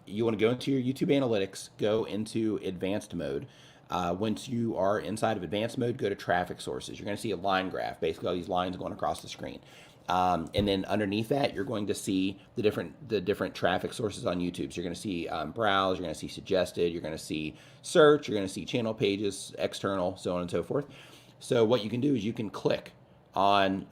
A: You want to go into your YouTube analytics, go into advanced mode. Once you are inside of advanced mode, go to traffic sources. You're going to see a line graph, basically all these lines going across the screen. And then underneath that, you're going to see the different traffic sources on YouTube. So you're going to see browse, you're going to see suggested, you're going to see search, you're going to see channel pages, external, so on and so forth. So what you can do is you can click on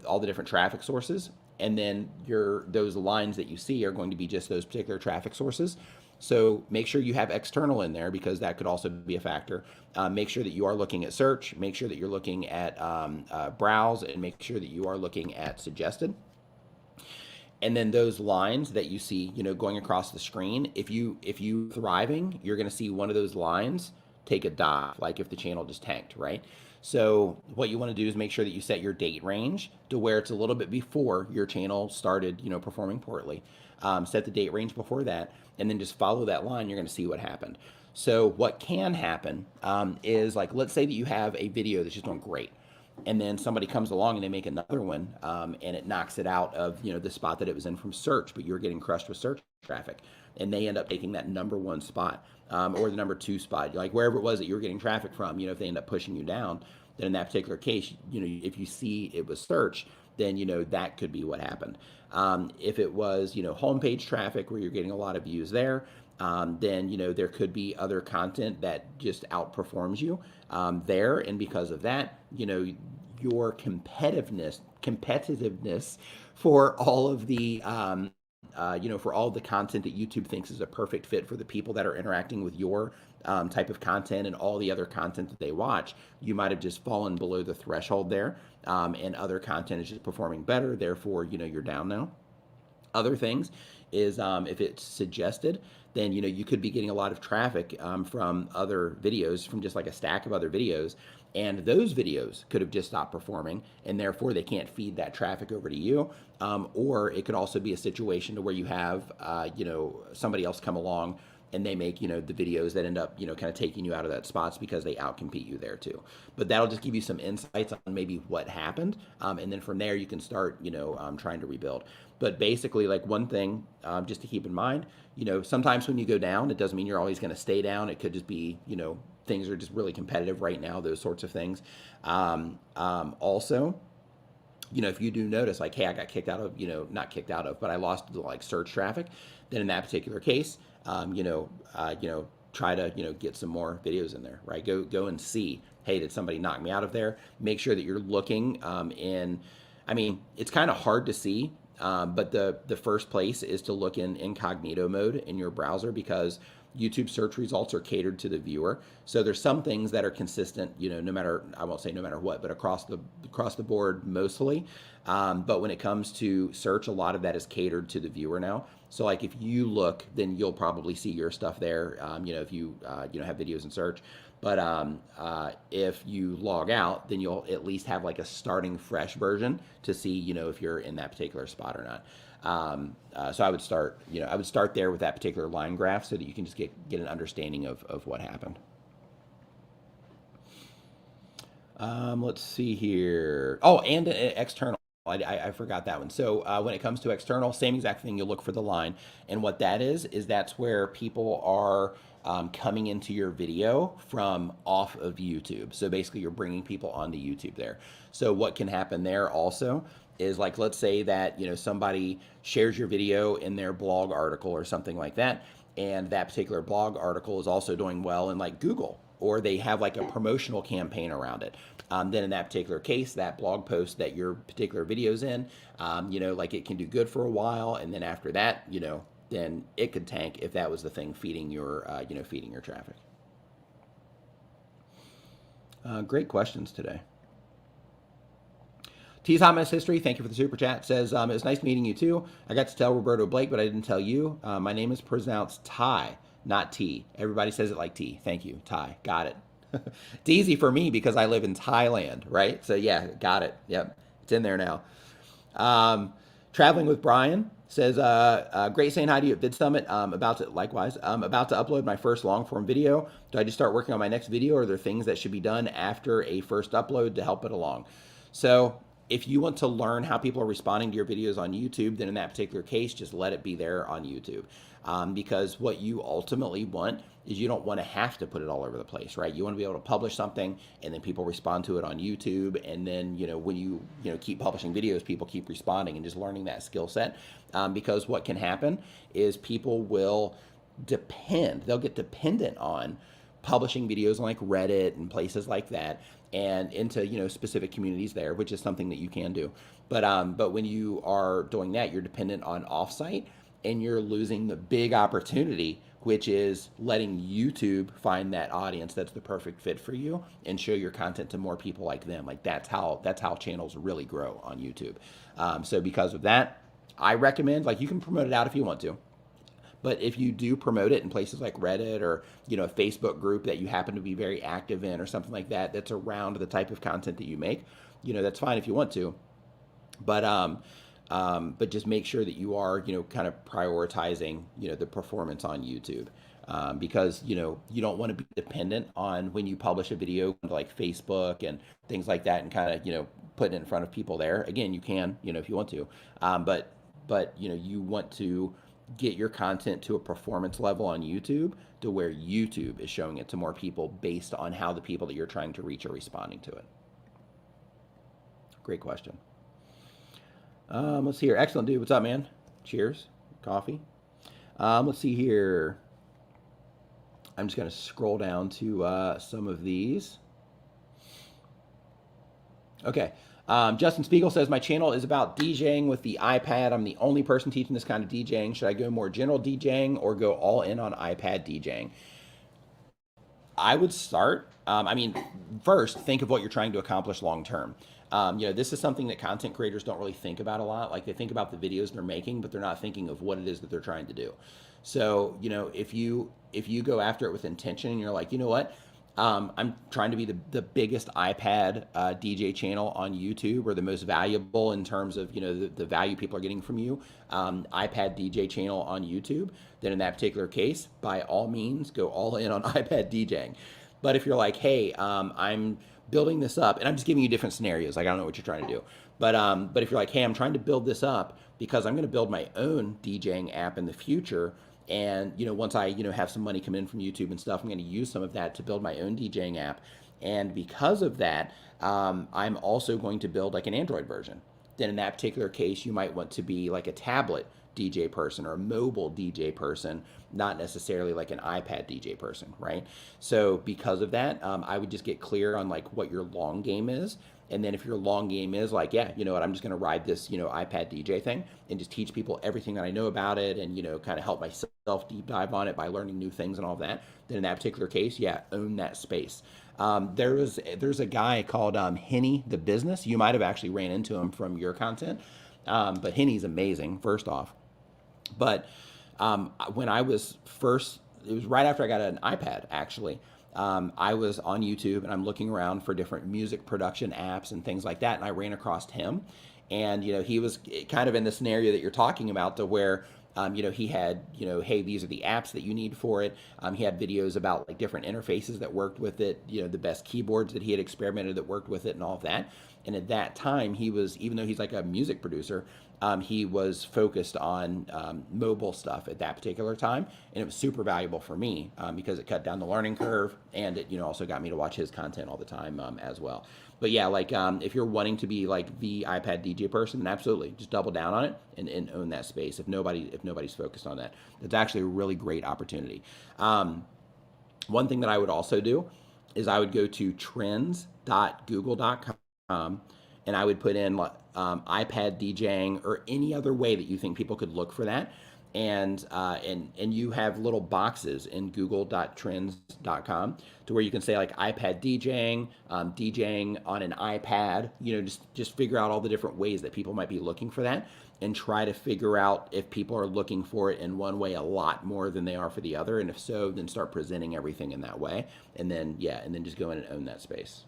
A: all the different traffic sources, and then those lines that you see are going to be just those particular traffic sources. So make sure you have external in there because that could also be a factor. Make sure that you are looking at search, make sure that you're looking at browse, and make sure that you are looking at suggested. And then those lines that you see, going across the screen, if you thriving, you're going to see one of those lines take a dive, like if the channel just tanked, right? So what you want to do is make sure that you set your date range to where it's a little bit before your channel started, performing poorly. Set the date range before that, and then just follow that line. You're going to see what happened. So what can happen is, like, let's say that you have a video that's just doing great, and then somebody comes along and they make another one, and it knocks it out of the spot that it was in from search, but you're getting crushed with search traffic, and they end up taking that #1 spot or the #2 spot, like wherever it was that you were getting traffic from. If they end up pushing you down, then in that particular case, if you see it was search, then that could be what happened. If it was homepage traffic where you're getting a lot of views there, then there could be other content that just outperforms you there, and because of that, your competitiveness for all of the for all the content that YouTube thinks is a perfect fit for the people that are interacting with your type of content and all the other content that they watch, you might have just fallen below the threshold there, and other content is just performing better. Therefore, you're down now. Other things is if it's suggested, then you could be getting a lot of traffic from other videos, from just like a stack of other videos, and those videos could have just stopped performing, and therefore they can't feed that traffic over to you. Or it could also be a situation to where you have somebody else come along and they make the videos that end up kind of taking you out of that spots because they outcompete you there too. But that'll just give you some insights on maybe what happened, and then from there you can start trying to rebuild. But basically, like, one thing just to keep in mind, sometimes when you go down, it doesn't mean you're always going to stay down. It could just be things are just really competitive right now, those sorts of things. Also, if you do notice, like, hey, I got kicked out of, not kicked out of, but I lost like search traffic, then in that particular case, try to, get some more videos in there, right? Go and see, hey, did somebody knock me out of there? Make sure that you're looking I mean, it's kind of hard to see, but the first place is to look in incognito mode in your browser, because YouTube search results are catered to the viewer. So there's some things that are consistent, no matter, I won't say no matter what, but across the board mostly. But when it comes to search, a lot of that is catered to the viewer now. So like if you look, then you'll probably see your stuff there. If you have videos in search. But if you log out, then you'll at least have like a starting fresh version to see, if you're in that particular spot or not. So I would start, there with that particular line graph so that you can just get an understanding of what happened. Let's see here. Oh, and external. I forgot that one. So when it comes to external, same exact thing. You'll look for the line, and what that is that's where people are coming into your video from off of YouTube. So basically, you're bringing people onto YouTube there. So what can happen there also is, like, let's say that somebody shares your video in their blog article or something like that, and that particular blog article is also doing well in like Google, or they have like a promotional campaign around it. Then in that particular case, that blog post that your particular video's in, like it can do good for a while, and then after that, then it could tank if that was the thing feeding your, feeding your traffic. Great questions today. T's Hot Mess History, thank you for the super chat. Says, it was nice meeting you too. I got to tell Roberto Blake, but I didn't tell you. My name is pronounced Ty, not T. Everybody says it like T. Thank you, Ty. Got it. It's easy for me because I live in Thailand, right? So yeah, got it. Yep, it's in there now. Traveling with Brian says, great saying hi to you at VidSummit. About to upload my first long form video. Do I just start working on my next video, or are there things that should be done after a first upload to help it along? So if you want to learn how people are responding to your videos on YouTube, then in that particular case, just let it be there on YouTube. Because what you ultimately want is, you don't want to have to put it all over the place, right? You want to be able to publish something and then people respond to it on YouTube. And then, when you keep publishing videos, people keep responding, and just learning that skill set. Because what can happen is people will they'll get dependent on publishing videos on like Reddit and places like that, and into specific communities there, which is something that you can do. But when you are doing that, you're dependent on offsite, and you're losing the big opportunity, which is letting YouTube find that audience that's the perfect fit for you and show your content to more people like them. Like that's how channels really grow on YouTube. So because of that, I recommend, like, you can promote it out if you want to. But if you do promote it in places like Reddit, or a Facebook group that you happen to be very active in, or something like that, that's around the type of content that you make, that's fine if you want to. But just make sure that you are, kind of prioritizing, the performance on YouTube. Because, you don't want to be dependent on when you publish a video to like Facebook and things like that, and kind of, putting it in front of people there. Again, you can, if you want to. But you want to get your content to a performance level on YouTube to where YouTube is showing it to more people based on how the people that you're trying to reach are responding to it. Great question. Let's see here. Excellent, dude. What's up, man? Cheers. Coffee. Let's see here. I'm just going to scroll down to some of these. Okay. Justin Spiegel says, my channel is about DJing with the iPad. I'm the only person teaching this kind of DJing. Should I go more general DJing or go all in on iPad DJing? I would start, first, think of what you're trying to accomplish long term. This is something that content creators don't really think about a lot. Like, they think about the videos they're making, but they're not thinking of what it is that they're trying to do. So, if you go after it with intention, and you're like, you know what? I'm trying to be the biggest iPad DJ channel on YouTube, or the most valuable in terms of, the value people are getting from you, iPad DJ channel on YouTube, then in that particular case, by all means, go all in on iPad DJing. But if you're like, hey, I'm building this up, and I'm just giving you different scenarios, like I don't know what you're trying to do, but if you're like, hey, I'm trying to build this up because I'm going to build my own DJing app in the future, and once I have some money come in from YouTube and stuff, I'm going to use some of that to build my own DJing app, and because of that, I'm also going to build like an Android version. Then in that particular case, you might want to be like a tablet DJ person or a mobile DJ person, not necessarily like an iPad DJ person, right? So because of that, I would just get clear on like what your long game is. And then if your long game is like, yeah, you know what, I'm just going to ride this, iPad DJ thing and just teach people everything that I know about it and, kind of help myself deep dive on it by learning new things and all that. Then in that particular case, yeah, own that space. There's a guy called Henny the Business. You might have actually ran into him from your content, but Henny's amazing. First off, but when I was first, it was right after I got an iPad actually. I was on YouTube and I'm looking around for different music production apps and things like that, and I ran across him, and he was kind of in the scenario that you're talking about, to where he had, hey, these are the apps that you need for it. He had videos about like different interfaces that worked with it, the best keyboards that he had experimented that worked with it and all of that. And at that time, he was, even though he's like a music producer, he was focused on mobile stuff at that particular time, and it was super valuable for me because it cut down the learning curve, and it also got me to watch his content all the time as well. But yeah, like if you're wanting to be like the iPad DJ person, then absolutely just double down on it and own that space. If nobody's focused on that, that's actually a really great opportunity. One thing that I would also do is I would go to trends.google.com, and I would put in iPad DJing or any other way that you think people could look for that. And you have little boxes in google.trends.com to where you can say like iPad DJing, DJing on an iPad, just figure out all the different ways that people might be looking for that, and try to figure out if people are looking for it in one way a lot more than they are for the other. And if so, then start presenting everything in that way. And then just go in and own that space,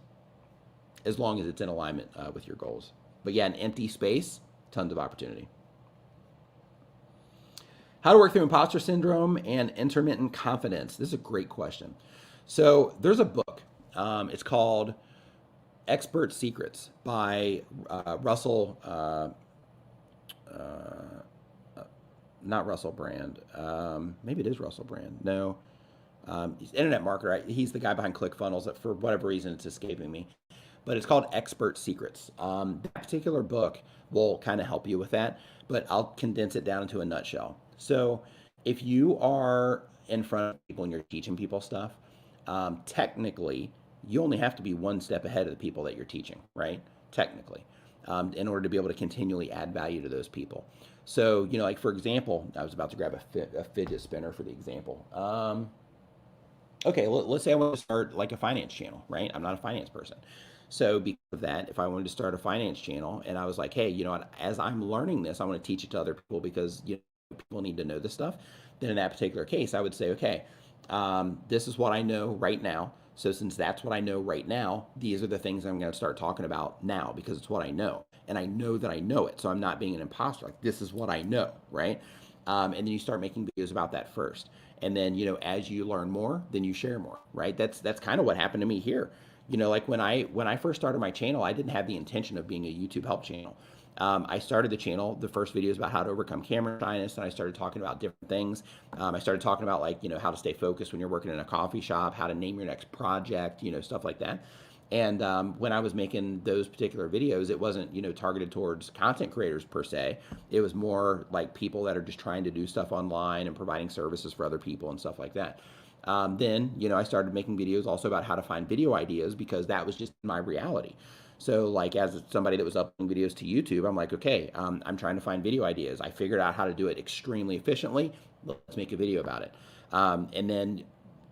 A: as long as it's in alignment with your goals. But yeah, an empty space, tons of opportunity. How to work through imposter syndrome and intermittent confidence. This is a great question. So there's a book. It's called Expert Secrets by Russell, not Russell Brand. Maybe it is Russell Brand. No. He's an internet marketer. He's the guy behind ClickFunnels. That for whatever reason, it's escaping me. But it's called Expert Secrets. That particular book will kind of help you with that, but I'll condense it down into a nutshell. So if you are in front of people and you're teaching people stuff, technically, you only have to be one step ahead of the people that you're teaching, right? Technically, in order to be able to continually add value to those people. So, like for example, I was about to grab a fidget spinner for the example. Okay, let's say I want to start like a finance channel, right? I'm not a finance person. So because of that, if I wanted to start a finance channel and I was like, hey, as I'm learning this, I want to teach it to other people because people need to know this stuff, then in that particular case, I would say, okay, this is what I know right now. So since that's what I know right now, these are the things I'm going to start talking about now because it's what I know. And I know that I know it. So I'm not being an imposter. Like, this is what I know, right? And then you start making videos about that first. And then, as you learn more, then you share more, right? That's kind of what happened to me here. Like when I first started my channel, I didn't have the intention of being a YouTube help channel. I started the channel, the first video is about how to overcome camera shyness, and I started talking about different things. I started talking about like, how to stay focused when you're working in a coffee shop, how to name your next project, stuff like that. And when I was making those particular videos, it wasn't, targeted towards content creators per se. It was more like people that are just trying to do stuff online and providing services for other people and stuff like that. Then, I started making videos also about how to find video ideas because that was just my reality. So like as somebody that was uploading videos to YouTube, I'm like, okay, I'm trying to find video ideas. I figured out how to do it extremely efficiently. Let's make a video about it. And then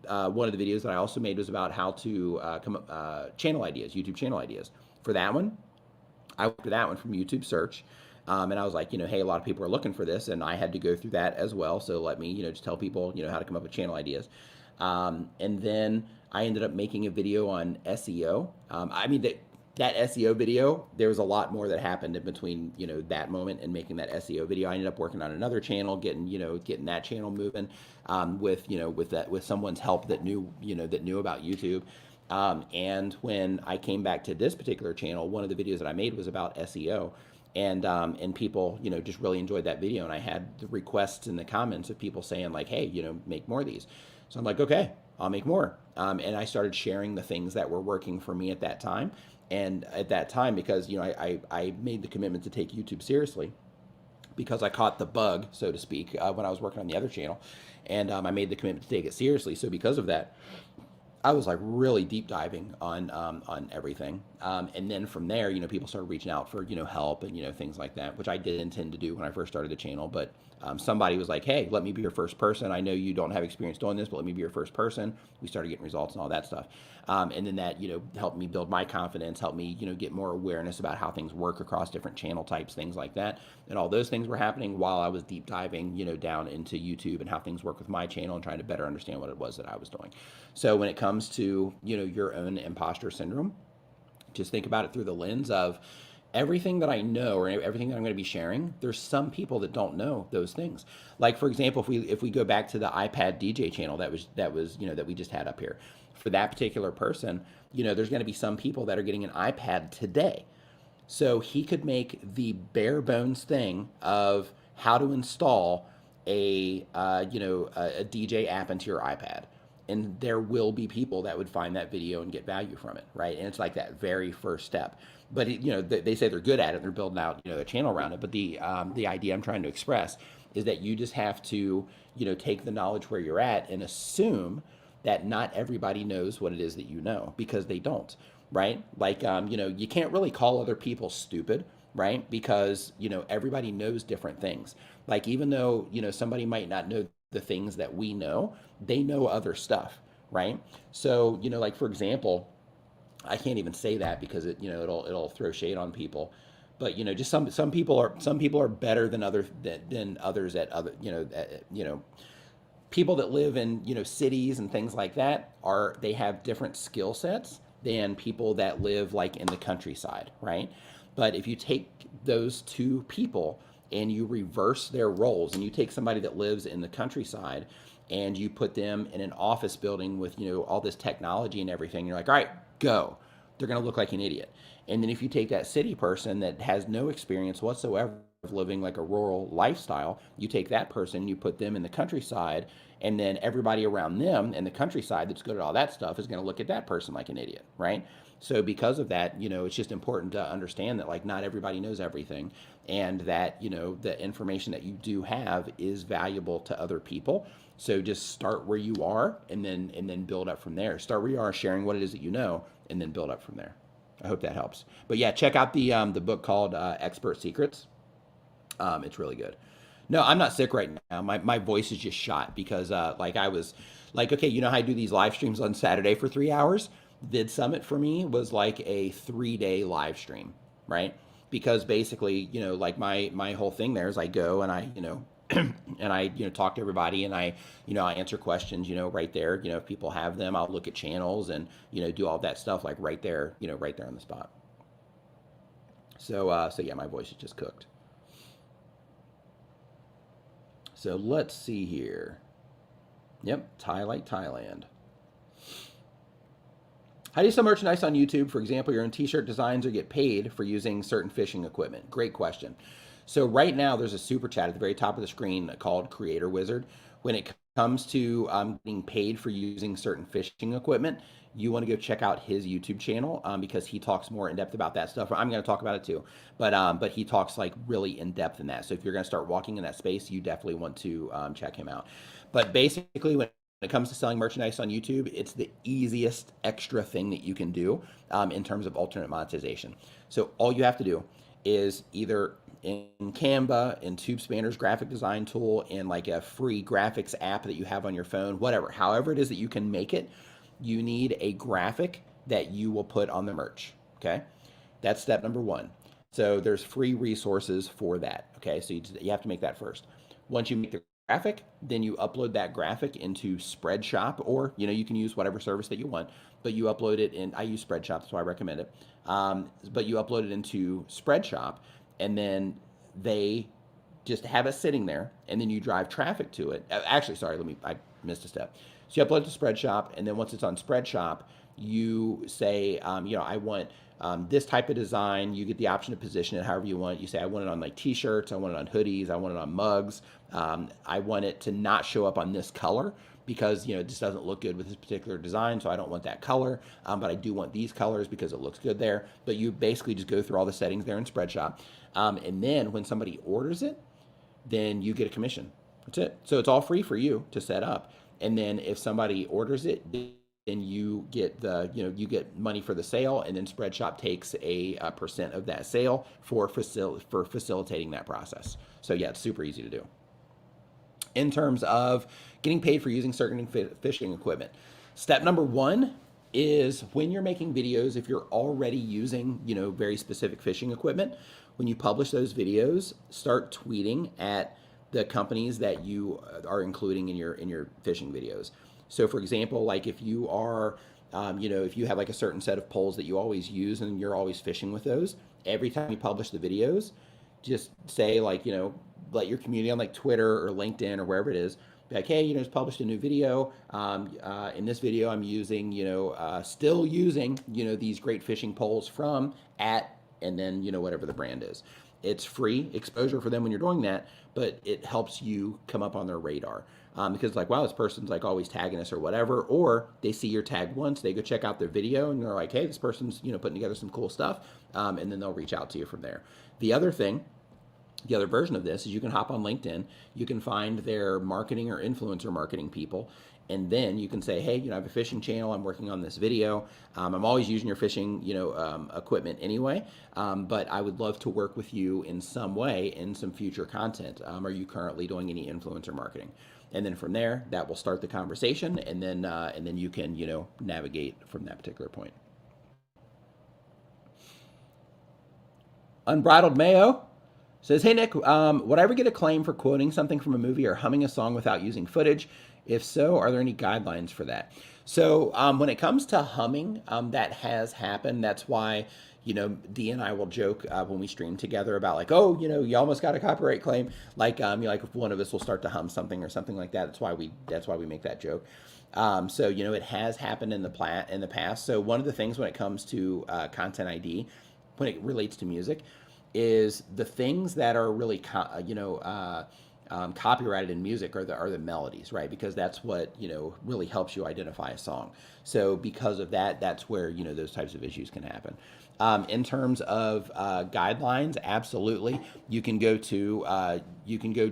A: one of the videos that I also made was about how to come up channel ideas, YouTube channel ideas. For that one, I went to that one from YouTube search. And I was like, hey, a lot of people are looking for this, and I had to go through that as well. So let me, just tell people, how to come up with channel ideas. And then I ended up making a video on SEO. That SEO video, there was a lot more that happened in between, that moment and making that SEO video. I ended up working on another channel, getting that channel moving, with someone's help that knew about YouTube. And when I came back to this particular channel, one of the videos that I made was about SEO. And people, just really enjoyed that video. And I had the requests in the comments of people saying like, hey, make more of these. So I'm like, okay, I'll make more. And I started sharing the things that were working for me at that time. And at that time, because, I made the commitment to take YouTube seriously, because I caught the bug, so to speak, when I was working on the other channel, and I made the commitment to take it seriously. So because of that, I was like really deep diving on everything, and then from there, people started reaching out for help and things like that, which I did intend to do when I first started the channel. But somebody was like, "Hey, let me be your first person. I know you don't have experience doing this, but let me be your first person." We started getting results and all that stuff, and then that helped me build my confidence, helped me get more awareness about how things work across different channel types, things like that, and all those things were happening while I was deep diving down into YouTube and how things work with my channel and trying to better understand what it was that I was doing. So when it comes to your own imposter syndrome, just think about it through the lens of everything that I know or everything that I'm going to be sharing. There's some people that don't know those things. Like for example, if we go back to the iPad DJ channel that was that we just had up here, for that particular person, there's going to be some people that are getting an iPad today. So he could make the bare bones thing of how to install a DJ app into your iPad, and there will be people that would find that video and get value from it, right? And it's like that very first step. But they say they're good at it, they're building out their channel around it. But the idea I'm trying to express is that you just have to take the knowledge where you're at and assume that not everybody knows what it is that you know, because they don't, right? Like you can't really call other people stupid, right? Because everybody knows different things. Like even though somebody might not know the things that we know, they know other stuff, right? So like for example, I can't even say that because it'll throw shade on people, but just some people are better than others at other people that live in cities and things like that, they have different skill sets than people that live like in the countryside, right? But if you take those two people and you reverse their roles, and you take somebody that lives in the countryside and you put them in an office building with all this technology and everything, you're like, all right, go. They're going to look like an idiot. And then if you take that city person that has no experience whatsoever of living like a rural lifestyle, you take that person, you put them in the countryside, and then everybody around them in the countryside that's good at all that stuff is going to look at that person like an idiot, right? So because of that, it's just important to understand that like not everybody knows everything, and that the information that you do have is valuable to other people. So just start where you are, and then build up from there. Start where you are, sharing what it is that you know, and then build up from there. I hope that helps. But yeah, check out the book called Expert Secrets. It's really good. No, I'm not sick right now. My voice is just shot because like I was like, okay, how I do these live streams on Saturday for 3 hours? Vid Summit for me was like a 3-day live stream, right? Because basically, like my whole thing there is I go and I, and I, talk to everybody, and I, I answer questions, right there. If people have them, I'll look at channels and, do all that stuff like right there, right there on the spot. So yeah, my voice is just cooked. So let's see here. Yep, Thai like Thailand. How do you sell merchandise on YouTube? For example, your own t-shirt designs or get paid for using certain fishing equipment? Great question. So right now there's a super chat at the very top of the screen called Creator Wizard. When it comes to being paid for using certain fishing equipment, you want to go check out his YouTube channel because he talks more in depth about that stuff. I'm going to talk about it too, but he talks like really in depth in that. So if you're going to start walking in that space, you definitely want to check him out. But basically, when it comes to selling merchandise on YouTube, it's the easiest extra thing that you can do in terms of alternate monetization. So all you have to do is either in Canva, in TubeSpanner's graphic design tool, in like a free graphics app that you have on your phone, whatever, however it is that you can make it, you need a graphic that you will put on the merch, okay? That's step number one. So there's free resources for that, okay? So you have to make that first. Once you make the graphic, then you upload that graphic into Spreadshop, or you can use whatever service that you want, but you upload it in, I use Spreadshop, so I recommend it. But you upload it into Spreadshop, and then they just have it sitting there, and then you drive traffic to it. Actually, sorry, I missed a step. So you upload it to Spreadshop, and then once it's on Spreadshop, you say, I want this type of design. You get the option to position it however you want. You say, I want it on like t-shirts, I want it on hoodies, I want it on mugs. I want it to not show up on this color because it just doesn't look good with this particular design, so I don't want that color, but I do want these colors because it looks good there. But you basically just go through all the settings there in Spreadshop, and then when somebody orders it, then you get a commission. That's it. So it's all free for you to set up. And then if somebody orders it, then you get you get money for the sale, and then Spreadshop takes a percent of that sale for facilitating that process. So yeah, it's super easy to do. In terms of getting paid for using certain fishing equipment, step number one is when you're making videos, if you're already using, very specific fishing equipment, when you publish those videos, start tweeting at the companies that you are including in your fishing videos. So for example, like if you are, if you have like a certain set of poles that you always use and you're always fishing with those, every time you publish the videos, just say like, let your community on like Twitter or LinkedIn or wherever it is, be like, hey, just published a new video. In this video, I'm using, still using, these great fishing poles from at, and then, whatever the brand is. It's free exposure for them when you're doing that, but it helps you come up on their radar. Because like, wow, this person's like always tagging us or whatever, or they see your tag once, they go check out their video and they're like, hey, this person's, putting together some cool stuff. And then they'll reach out to you from there. The other version of this is you can hop on LinkedIn, you can find their marketing or influencer marketing people, and then you can say, hey, I have a fishing channel, I'm working on this video. I'm always using your fishing, equipment anyway, but I would love to work with you in some way in some future content. Are you currently doing any influencer marketing? And then from there, that will start the conversation, and then you can, navigate from that particular point. Unbridled Mayo says, hey, Nick, would I ever get a claim for quoting something from a movie or humming a song without using footage? If so, are there any guidelines for that? So when it comes to humming, that has happened. That's why, Dee and I will joke when we stream together about like, oh, you almost got a copyright claim. Like, like if one of us will start to hum something or something like that. That's why we make that joke. So, it has happened in the past. So one of the things when it comes to content ID, when it relates to music, is the things that are really, copyrighted in music are the melodies, right? Because that's what, really helps you identify a song. So because of that, that's where, those types of issues can happen. In terms of guidelines, absolutely. You can go to,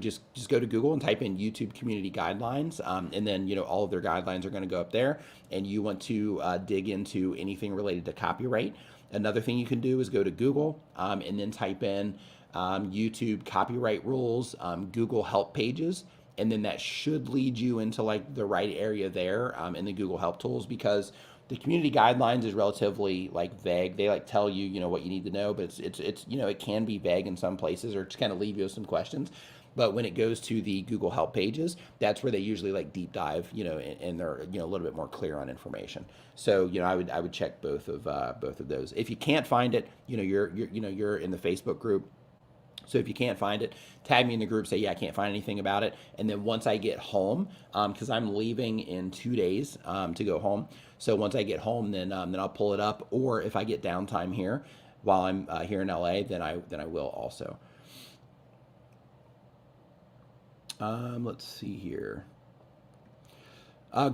A: just go to Google and type in YouTube community guidelines. And then, all of their guidelines are going to go up there, and you want to dig into anything related to copyright. Another thing you can do is go to Google and then type in YouTube copyright rules, Google help pages, and then that should lead you into like the right area there in the Google help tools, because the community guidelines is relatively like vague. They like tell you, what you need to know, but it's it can be vague in some places or just kind of leave you with some questions. But when it goes to the Google help pages, that's where they usually like deep dive, and they're a little bit more clear on information. So I would check both of those. If you can't find it, you're in the Facebook group. So if you can't find it, tag me in the group, say, yeah, I can't find anything about it. And then once I get home, because I'm leaving in 2 days to go home. So once I get home, then I'll pull it up. Or if I get downtime here while I'm here in LA, then I will also. Let's see here.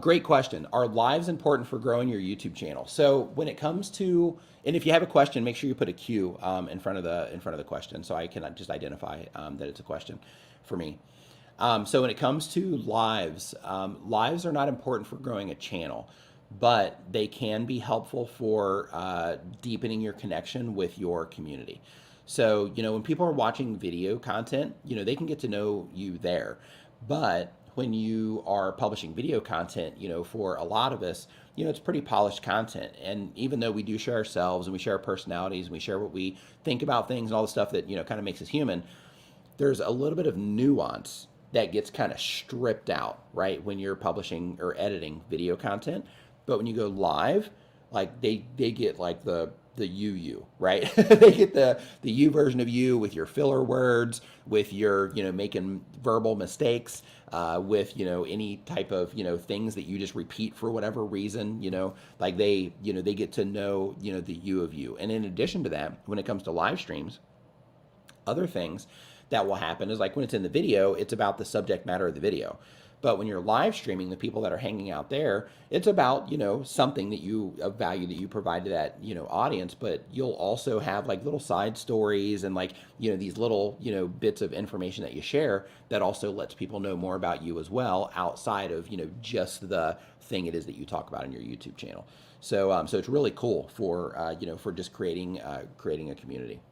A: Great question. Are lives important for growing your YouTube channel? So when it comes to, and if you have a question, make sure you put a Q in front of the question, so I can just identify that it's a question for me. So when it comes to lives, lives are not important for growing a channel, but they can be helpful for deepening your connection with your community. So, when people are watching video content, they can get to know you there. But when you are publishing video content, for a lot of us, it's pretty polished content. And even though we do share ourselves and we share our personalities and we share what we think about things and all the stuff that, kind of makes us human, there's a little bit of nuance that gets kind of stripped out, right, when you're publishing or editing video content. But when you go live, like they get like the you, right? They get the you version of you with your filler words, with your, making verbal mistakes, with, any type of, things that you just repeat for whatever reason, like they get to know, the you of you. And in addition to that, when it comes to live streams, other things that will happen is like when it's in the video, it's about the subject matter of the video. But when you're live streaming, the people that are hanging out there, it's about, something that of value that you provide to that, audience. But you'll also have like little side stories and like, these little, bits of information that you share that also lets people know more about you as well, outside of, just the thing it is that you talk about in your YouTube channel. So it's really cool for, for just creating a community.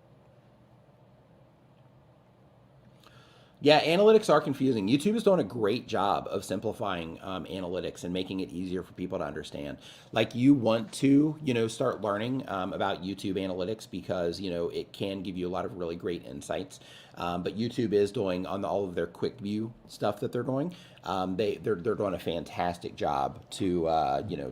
A: Yeah, analytics are confusing. YouTube is doing a great job of simplifying analytics and making it easier for people to understand. Like you want to, start learning about YouTube analytics because, it can give you a lot of really great insights. But YouTube is doing on all of their quick view stuff that they're doing. They're doing a fantastic job to,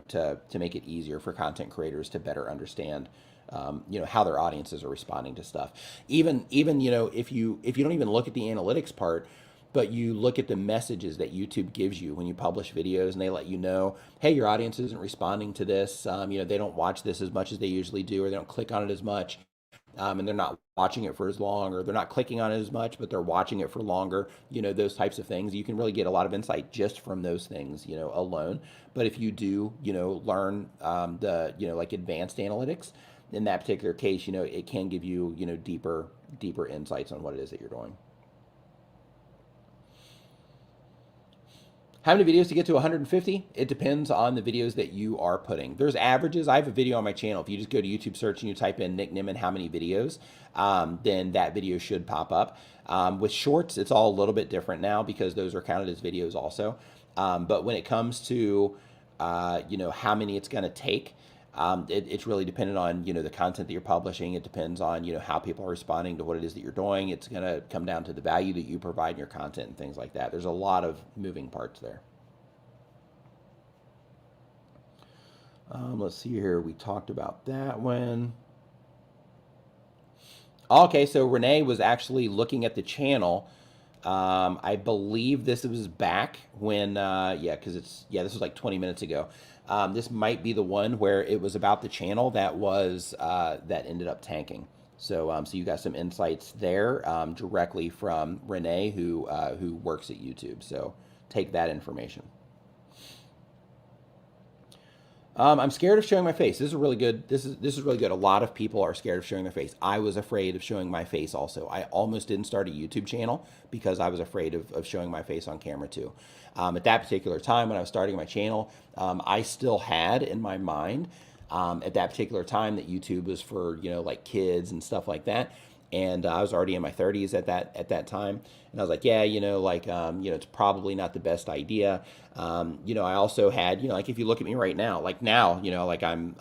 A: to make it easier for content creators to better understand how their audiences are responding to stuff. Even if you don't even look at the analytics part, but you look at the messages that YouTube gives you when you publish videos, and they let you know, hey, your audience isn't responding to this. They don't watch this as much as they usually do, or they don't click on it as much. And they're not watching it for as long, or they're not clicking on it as much, but they're watching it for longer, those types of things. You can really get a lot of insight just from those things, alone. But if you do, learn like advanced analytics, in that particular case, it can give you, deeper insights on what it is that you're doing. How many videos to get to 150? It depends on the videos that you are putting. There's averages. I have a video on my channel. If you just go to YouTube search and you type in Nick Nimmin how many videos, then that video should pop up. With shorts, it's all a little bit different now because those are counted as videos also. But when it comes to, how many it's going to take, it's really dependent on, the content that you're publishing. It depends on, how people are responding to what it is that you're doing. It's going to come down to the value that you provide in your content and things like that. There's a lot of moving parts there. Let's see here. We talked about that one. Okay, so Renee was actually looking at the channel. I believe this was back when, because this was like 20 minutes ago. This might be the one where it was about the channel that was that ended up tanking. So you got some insights there directly from Renee, who works at YouTube. So take that information. I'm scared of showing my face. This is really good. This is really good. A lot of people are scared of showing their face. I was afraid of showing my face also. I almost didn't start a YouTube channel because I was afraid of showing my face on camera too. At that particular time when I was starting my channel, I still had in my mind at that particular time that YouTube was for, like kids and stuff like that. And I was already in my 30s at that time, and I was like, yeah, it's probably not the best idea. I also had, like if you look at me right now, like now, like I'm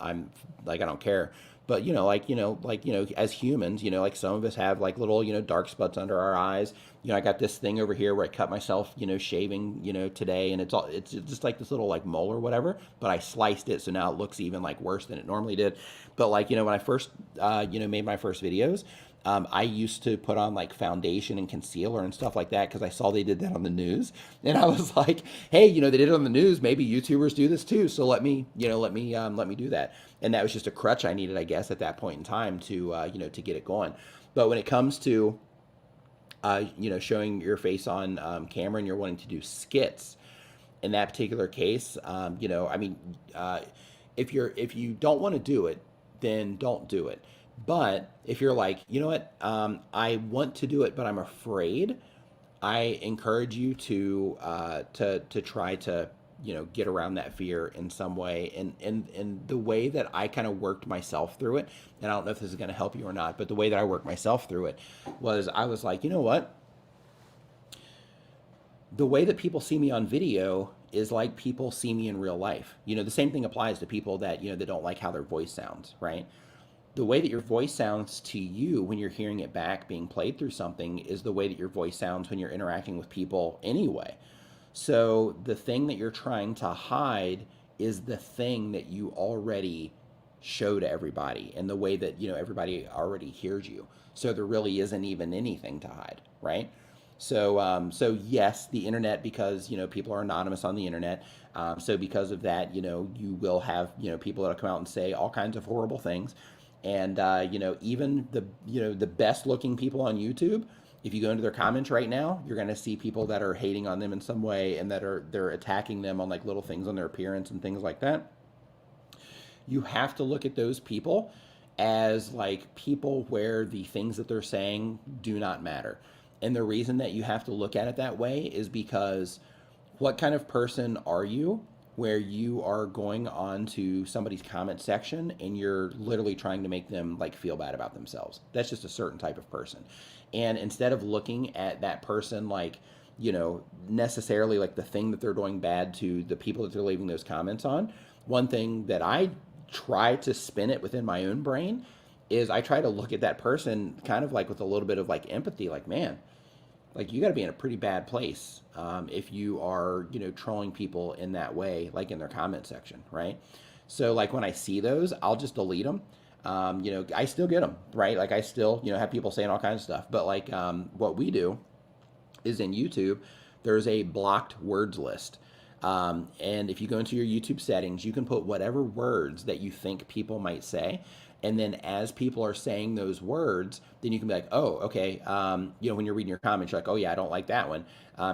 A: like I don't care. But as humans, like some of us have like little, dark spots under our eyes. I got this thing over here where I cut myself, shaving, today, and it's just like this little like mole or whatever. But I sliced it, so now it looks even like worse than it normally did. But like when I first, made my first videos. I used to put on like foundation and concealer and stuff like that because I saw they did that on the news, and I was like, hey, they did it on the news. Maybe YouTubers do this too. So let me do that. And that was just a crutch I needed, I guess, at that point in time to to get it going. But when it comes to showing your face on camera and you're wanting to do skits, in that particular case, if you don't want to do it, then don't do it. But if you're like, you know what, I want to do it, but I'm afraid, I encourage you to try to get around that fear in some way. And the way that I kind of worked myself through it, and I don't know if this is going to help you or not, but the way that I worked myself through it was I was like, you know what, the way that people see me on video is like people see me in real life. The same thing applies to people that that don't like how their voice sounds, right? The way that your voice sounds to you when you're hearing it back being played through something is the way that your voice sounds when you're interacting with people anyway. So the thing that you're trying to hide is the thing that you already show to everybody, and the way that everybody already hears you. So there really isn't even anything to hide, right? So yes, the internet, because people are anonymous on the internet. So because of that, you will have people that'll come out and say all kinds of horrible things. And even the best looking people on YouTube If you go into their comments right now, you're going to see people that are hating on them in some way and that they're attacking them on like little things on their appearance and things like that. You have to look at those people as like people where the things that they're saying do not matter. And the reason that you have to look at it that way is because what kind of person are you where you are going on to somebody's comment section and you're literally trying to make them like feel bad about themselves? That's just a certain type of person. And instead of looking at that person like, necessarily like the thing that they're doing bad to the people that they're leaving those comments on, one thing that I try to spin it within my own brain is I try to look at that person kind of like with a little bit of like empathy, like, man, like you got to be in a pretty bad place if you are, trolling people in that way, like in their comment section, right? So like when I see those, I'll just delete them. I still get them, right? Like I still, have people saying all kinds of stuff, but like what we do is in YouTube, there's a blocked words list. And if you go into your YouTube settings, you can put whatever words that you think people might say. And then as people are saying those words, then you can be like, oh, okay. When you're reading your comments, you're like, oh yeah, I don't like that one.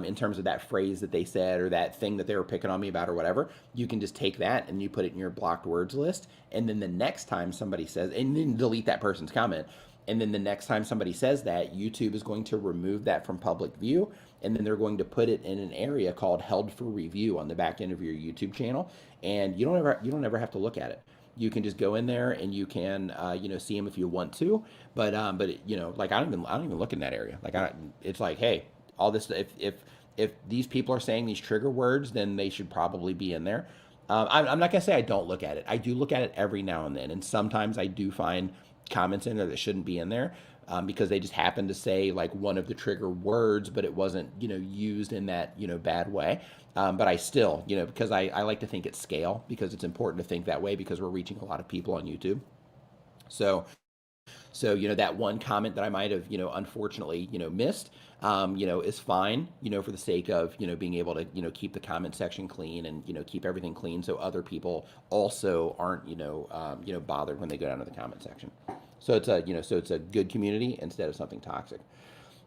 A: In terms of that phrase that they said or that thing that they were picking on me about or whatever, you can just take that and you put it in your blocked words list. And then the next time somebody says, and then delete that person's comment. And then the next time somebody says that, YouTube is going to remove that from public view. And then they're going to put it in an area called held for review on the back end of your YouTube channel. And you don't ever have to look at it. You can just go in there and you can, see them if you want to. But like I don't even look in that area. Like it's like, hey, all this, if these people are saying these trigger words, then they should probably be in there. I'm not gonna say I don't look at it. I do look at it every now and then. And sometimes I do find comments in there that shouldn't be in there because they just happen to say like one of the trigger words, but it wasn't, used in that, bad way. But I still, because I like to think at scale because it's important to think that way because we're reaching a lot of people on YouTube. So, that one comment that I might have, unfortunately, missed, is fine, for the sake of, being able to, keep the comment section clean and, keep everything clean so other people also aren't, bothered when they go down to the comment section. So it's a good community instead of something toxic.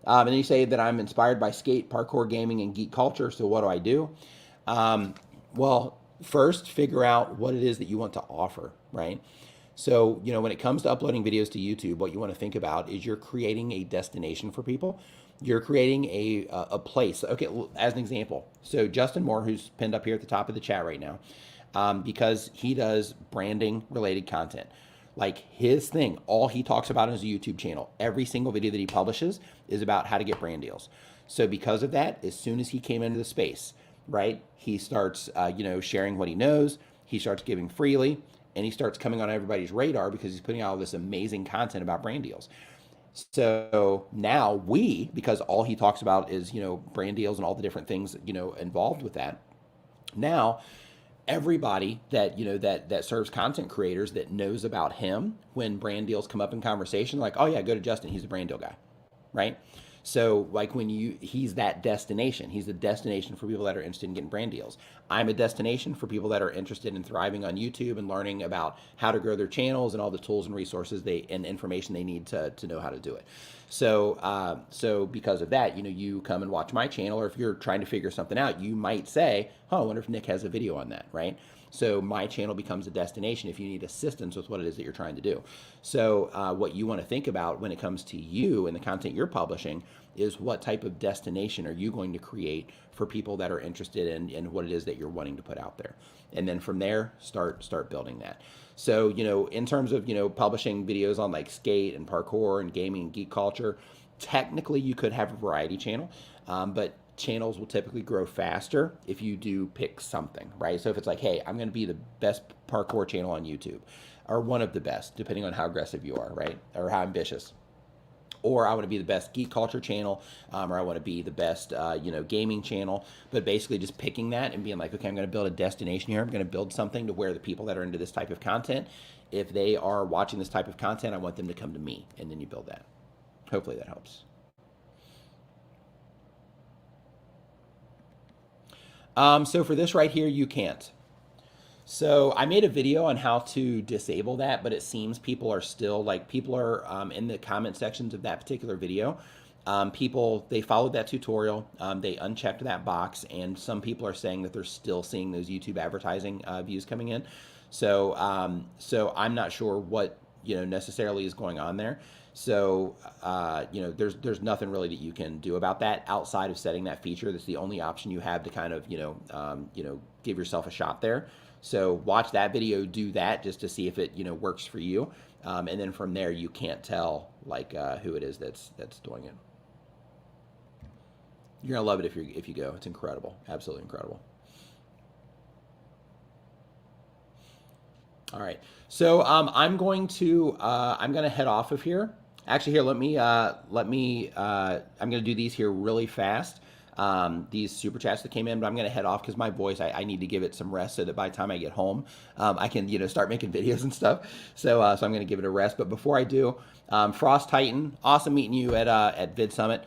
A: And then you say that I'm inspired by skate, parkour, gaming, and geek culture. So what do I do? Well, first figure out what it is that you want to offer, right? So, when it comes to uploading videos to YouTube, what you want to think about is you're creating a destination for people. You're creating a place. Okay, as an example. So Justin Moore, who's pinned up here at the top of the chat right now, because he does branding related content. Like his thing, all he talks about on his YouTube channel, every single video that he publishes is about how to get brand deals. So because of that, as soon as he came into the space, right, he starts, sharing what he knows. He starts giving freely. And he starts coming on everybody's radar because he's putting out all this amazing content about brand deals. So now because all he talks about is, brand deals and all the different things, involved with that. Now, everybody that, that serves content creators that knows about him, when brand deals come up in conversation, like, oh yeah, go to Justin, he's a brand deal guy, right? So like he's that destination. He's the destination for people that are interested in getting brand deals. I'm a destination for people that are interested in thriving on YouTube and learning about how to grow their channels and all the tools and resources and information they need to know how to do it. So because of that, you come and watch my channel, or if you're trying to figure something out, you might say, oh, I wonder if Nick has a video on that, right? So my channel becomes a destination if you need assistance with what it is that you're trying to do. So what you want to think about when it comes to you and the content you're publishing is what type of destination are you going to create for people that are interested in what it is that you're wanting to put out there. And then from there, start building that. So, in terms of, publishing videos on like skate and parkour and gaming and geek culture, technically you could have a variety channel, but channels will typically grow faster if you do pick something, right? So if it's like, hey, I'm going to be the best parkour channel on YouTube, or one of the best, depending on how aggressive you are, right? Or how ambitious. Or I want to be the best geek culture channel, or I want to be the best, gaming channel. But basically just picking that and being like, okay, I'm going to build a destination here. I'm going to build something to where the people that are into this type of content, if they are watching this type of content, I want them to come to me. And then you build that. Hopefully that helps. So for this right here, you can't. So I made a video on how to disable that, but it seems people are still in the comment sections of that particular video People, they followed that tutorial, they unchecked that box, and some people are saying that they're still seeing those YouTube advertising views coming in. So I'm not sure what necessarily is going on there. So there's nothing really that you can do about that outside of setting that feature. That's the only option you have to kind of give yourself a shot there. So watch that video, do that just to see if it works for you, and then from there you can't tell like who it is that's doing it. You're gonna love it if you go. It's incredible, absolutely incredible. All right, so I'm gonna head off of here. Actually, here I'm gonna do these here really fast. These super chats that came in, but I'm gonna head off because my voice, I need to give it some rest so that by the time I get home, I can start making videos and stuff. So I'm gonna give it a rest. But before I do, Frost Titan, awesome meeting you at Vid Summit.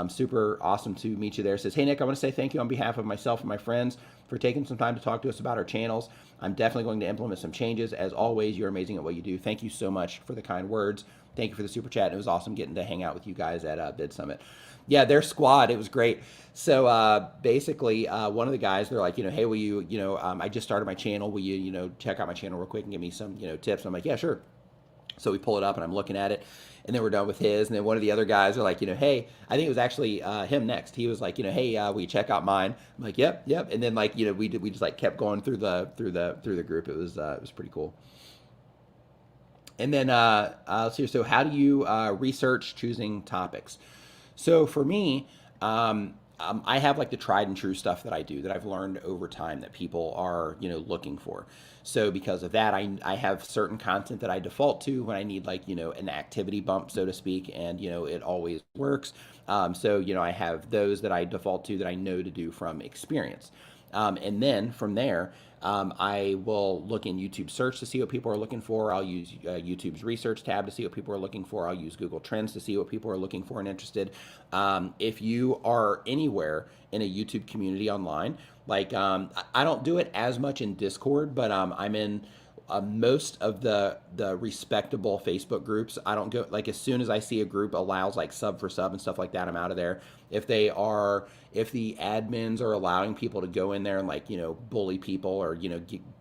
A: Super awesome to meet you there. Says, hey Nick, I want to say thank you on behalf of myself and my friends for taking some time to talk to us about our channels. I'm definitely going to implement some changes. As always, you're amazing at what you do. Thank you so much for the kind words. Thank you for the super chat. It was awesome getting to hang out with you guys at Bid Summit. Yeah, their squad, it was great. So basically, one of the guys, they're like, hey, will you, I just started my channel. Will you, check out my channel real quick and give me some, tips? And I'm like, yeah, sure. So we pull it up and I'm looking at it, and then we're done with his. And then one of the other guys are like, hey, I think it was actually him next. He was like, hey, will you check out mine? I'm like, yep. And then like, we just like kept going through the group. It was pretty cool. And then let's see. So how do you research choosing topics? So for me, I have like the tried and true stuff that I do that I've learned over time that people are, looking for. So because of that, I have certain content that I default to when I need like, an activity bump, so to speak, and, it always works. So, I have those that I default to that I know to do from experience. And then from there, I will look in YouTube search to see what people are looking for. I'll use YouTube's research tab to see what people are looking for. I'll use Google Trends to see what people are looking for and interested. If you are anywhere in a YouTube community online, like I don't do it as much in Discord, but I'm in most of the respectable Facebook groups. I don't go, like, as soon as I see a group allows like sub for sub and stuff like that, I'm out of there. If the admins are allowing people to go in there and like, bully people or,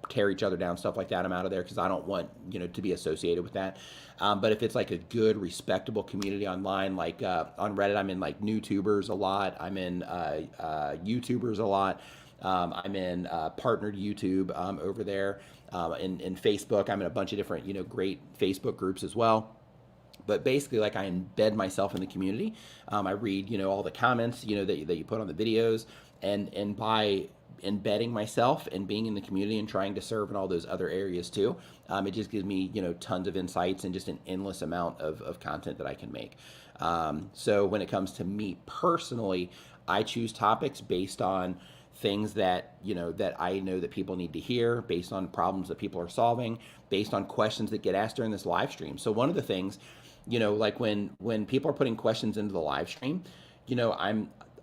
A: tear each other down, stuff like that, I'm out of there because I don't want, to be associated with that. But if it's like a good, respectable community online, like on Reddit, I'm in like NewTubers a lot. I'm in YouTubers a lot. I'm in partnered YouTube over there. In Facebook, I'm in a bunch of different, great Facebook groups as well. But basically, like, I embed myself in the community. I read, all the comments, that you put on the videos, and by embedding myself and being in the community and trying to serve in all those other areas too, it just gives me, tons of insights and just an endless amount of content that I can make. So when it comes to me personally, I choose topics based on things that that I know that people need to hear, based on problems that people are solving, based on questions that get asked during this live stream. So one of the things, like when people are putting questions into the live stream,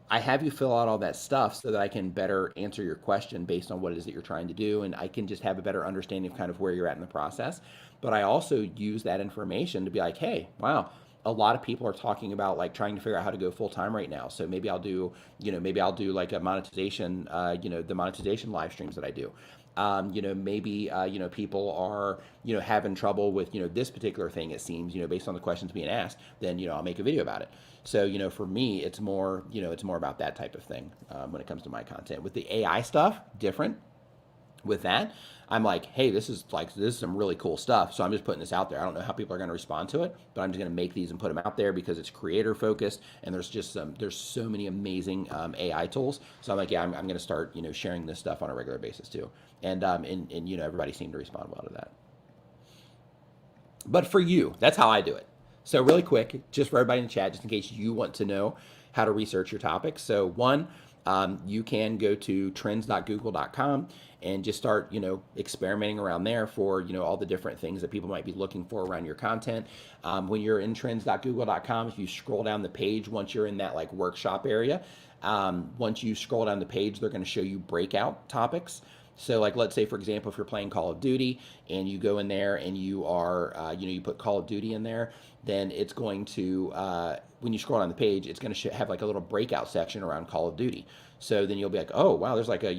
A: I have you fill out all that stuff so that I can better answer your question based on what it is that you're trying to do, and I can just have a better understanding of kind of where you're at in the process. But I also use that information to be like, hey, wow, a lot of people are talking about like trying to figure out how to go full time right now. So maybe I'll do, like a monetization, the monetization live streams that I do. Maybe people are, having trouble with, this particular thing, it seems, based on the questions being asked, then, I'll make a video about it. So, for me, it's more, it's more about that type of thing when it comes to my content. With the AI stuff, different. With that, I'm like, hey, this is some really cool stuff. So I'm just putting this out there. I don't know how people are going to respond to it, but I'm just going to make these and put them out there because it's creator focused, and there's so many amazing AI tools. So I'm like, yeah, I'm going to start, sharing this stuff on a regular basis too. And everybody seemed to respond well to that. But for you, that's how I do it. So really quick, just for everybody in the chat, just in case you want to know how to research your topics. So one, you can go to trends.google.com and just start, experimenting around there for, all the different things that people might be looking for around your content. When you're in trends.google.com, if you scroll down the page, once you're in that like workshop area, once you scroll down the page, they're going to show you breakout topics. So like, let's say for example, if you're playing Call of Duty and you go in there and you are, you put Call of Duty in there, then it's going to, when you scroll down the page, it's going to have like a little breakout section around Call of Duty. So then you'll be like, oh wow, there's like a,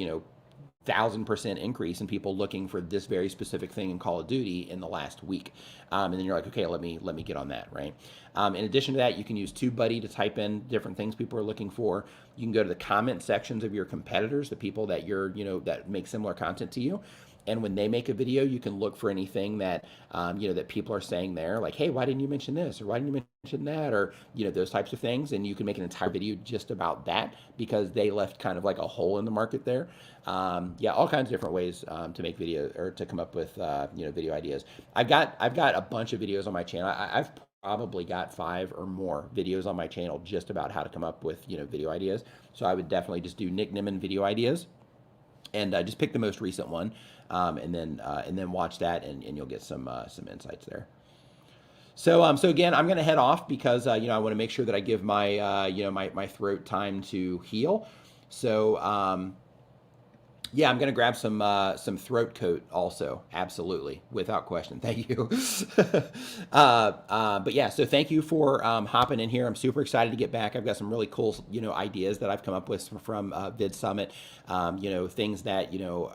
A: 1,000% increase in people looking for this very specific thing in Call of Duty in the last week. And then you're like, okay, let me get on that, right? In addition to that, you can use TubeBuddy to type in different things people are looking for. You can go to the comment sections of your competitors, the people that that make similar content to you. And when they make a video, you can look for anything that, that people are saying there, like, hey, why didn't you mention this? Or why didn't you mention that? Or, those types of things. And you can make an entire video just about that because they left kind of like a hole in the market there. Yeah, all kinds of different ways to make video or to come up with, video ideas. I've got a bunch of videos on my channel. I've probably got 5 or more videos on my channel just about how to come up with, video ideas. So I would definitely just do Nick Nimmin video ideas and just pick the most recent one, and then watch that, and you'll get some insights there. So so again, I'm going to head off because I want to make sure that I give my my throat time to heal. So yeah, I'm going to grab some throat coat also. Absolutely. Without question. Thank you. But yeah, so thank you for hopping in here. I'm super excited to get back. I've got some really cool, ideas that I've come up with from Vid Summit, things that,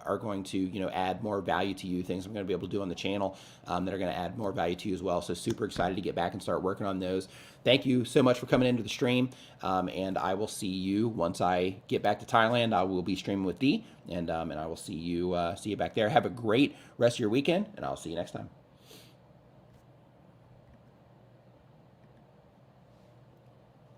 A: are going to, add more value to you, things I'm going to be able to do on the channel that are going to add more value to you as well. So super excited to get back and start working on those. Thank you so much for coming into the stream, and I will see you once I get back to Thailand. I will be streaming with Dee, and I will see you back there. Have a great rest of your weekend, and I'll see you next time.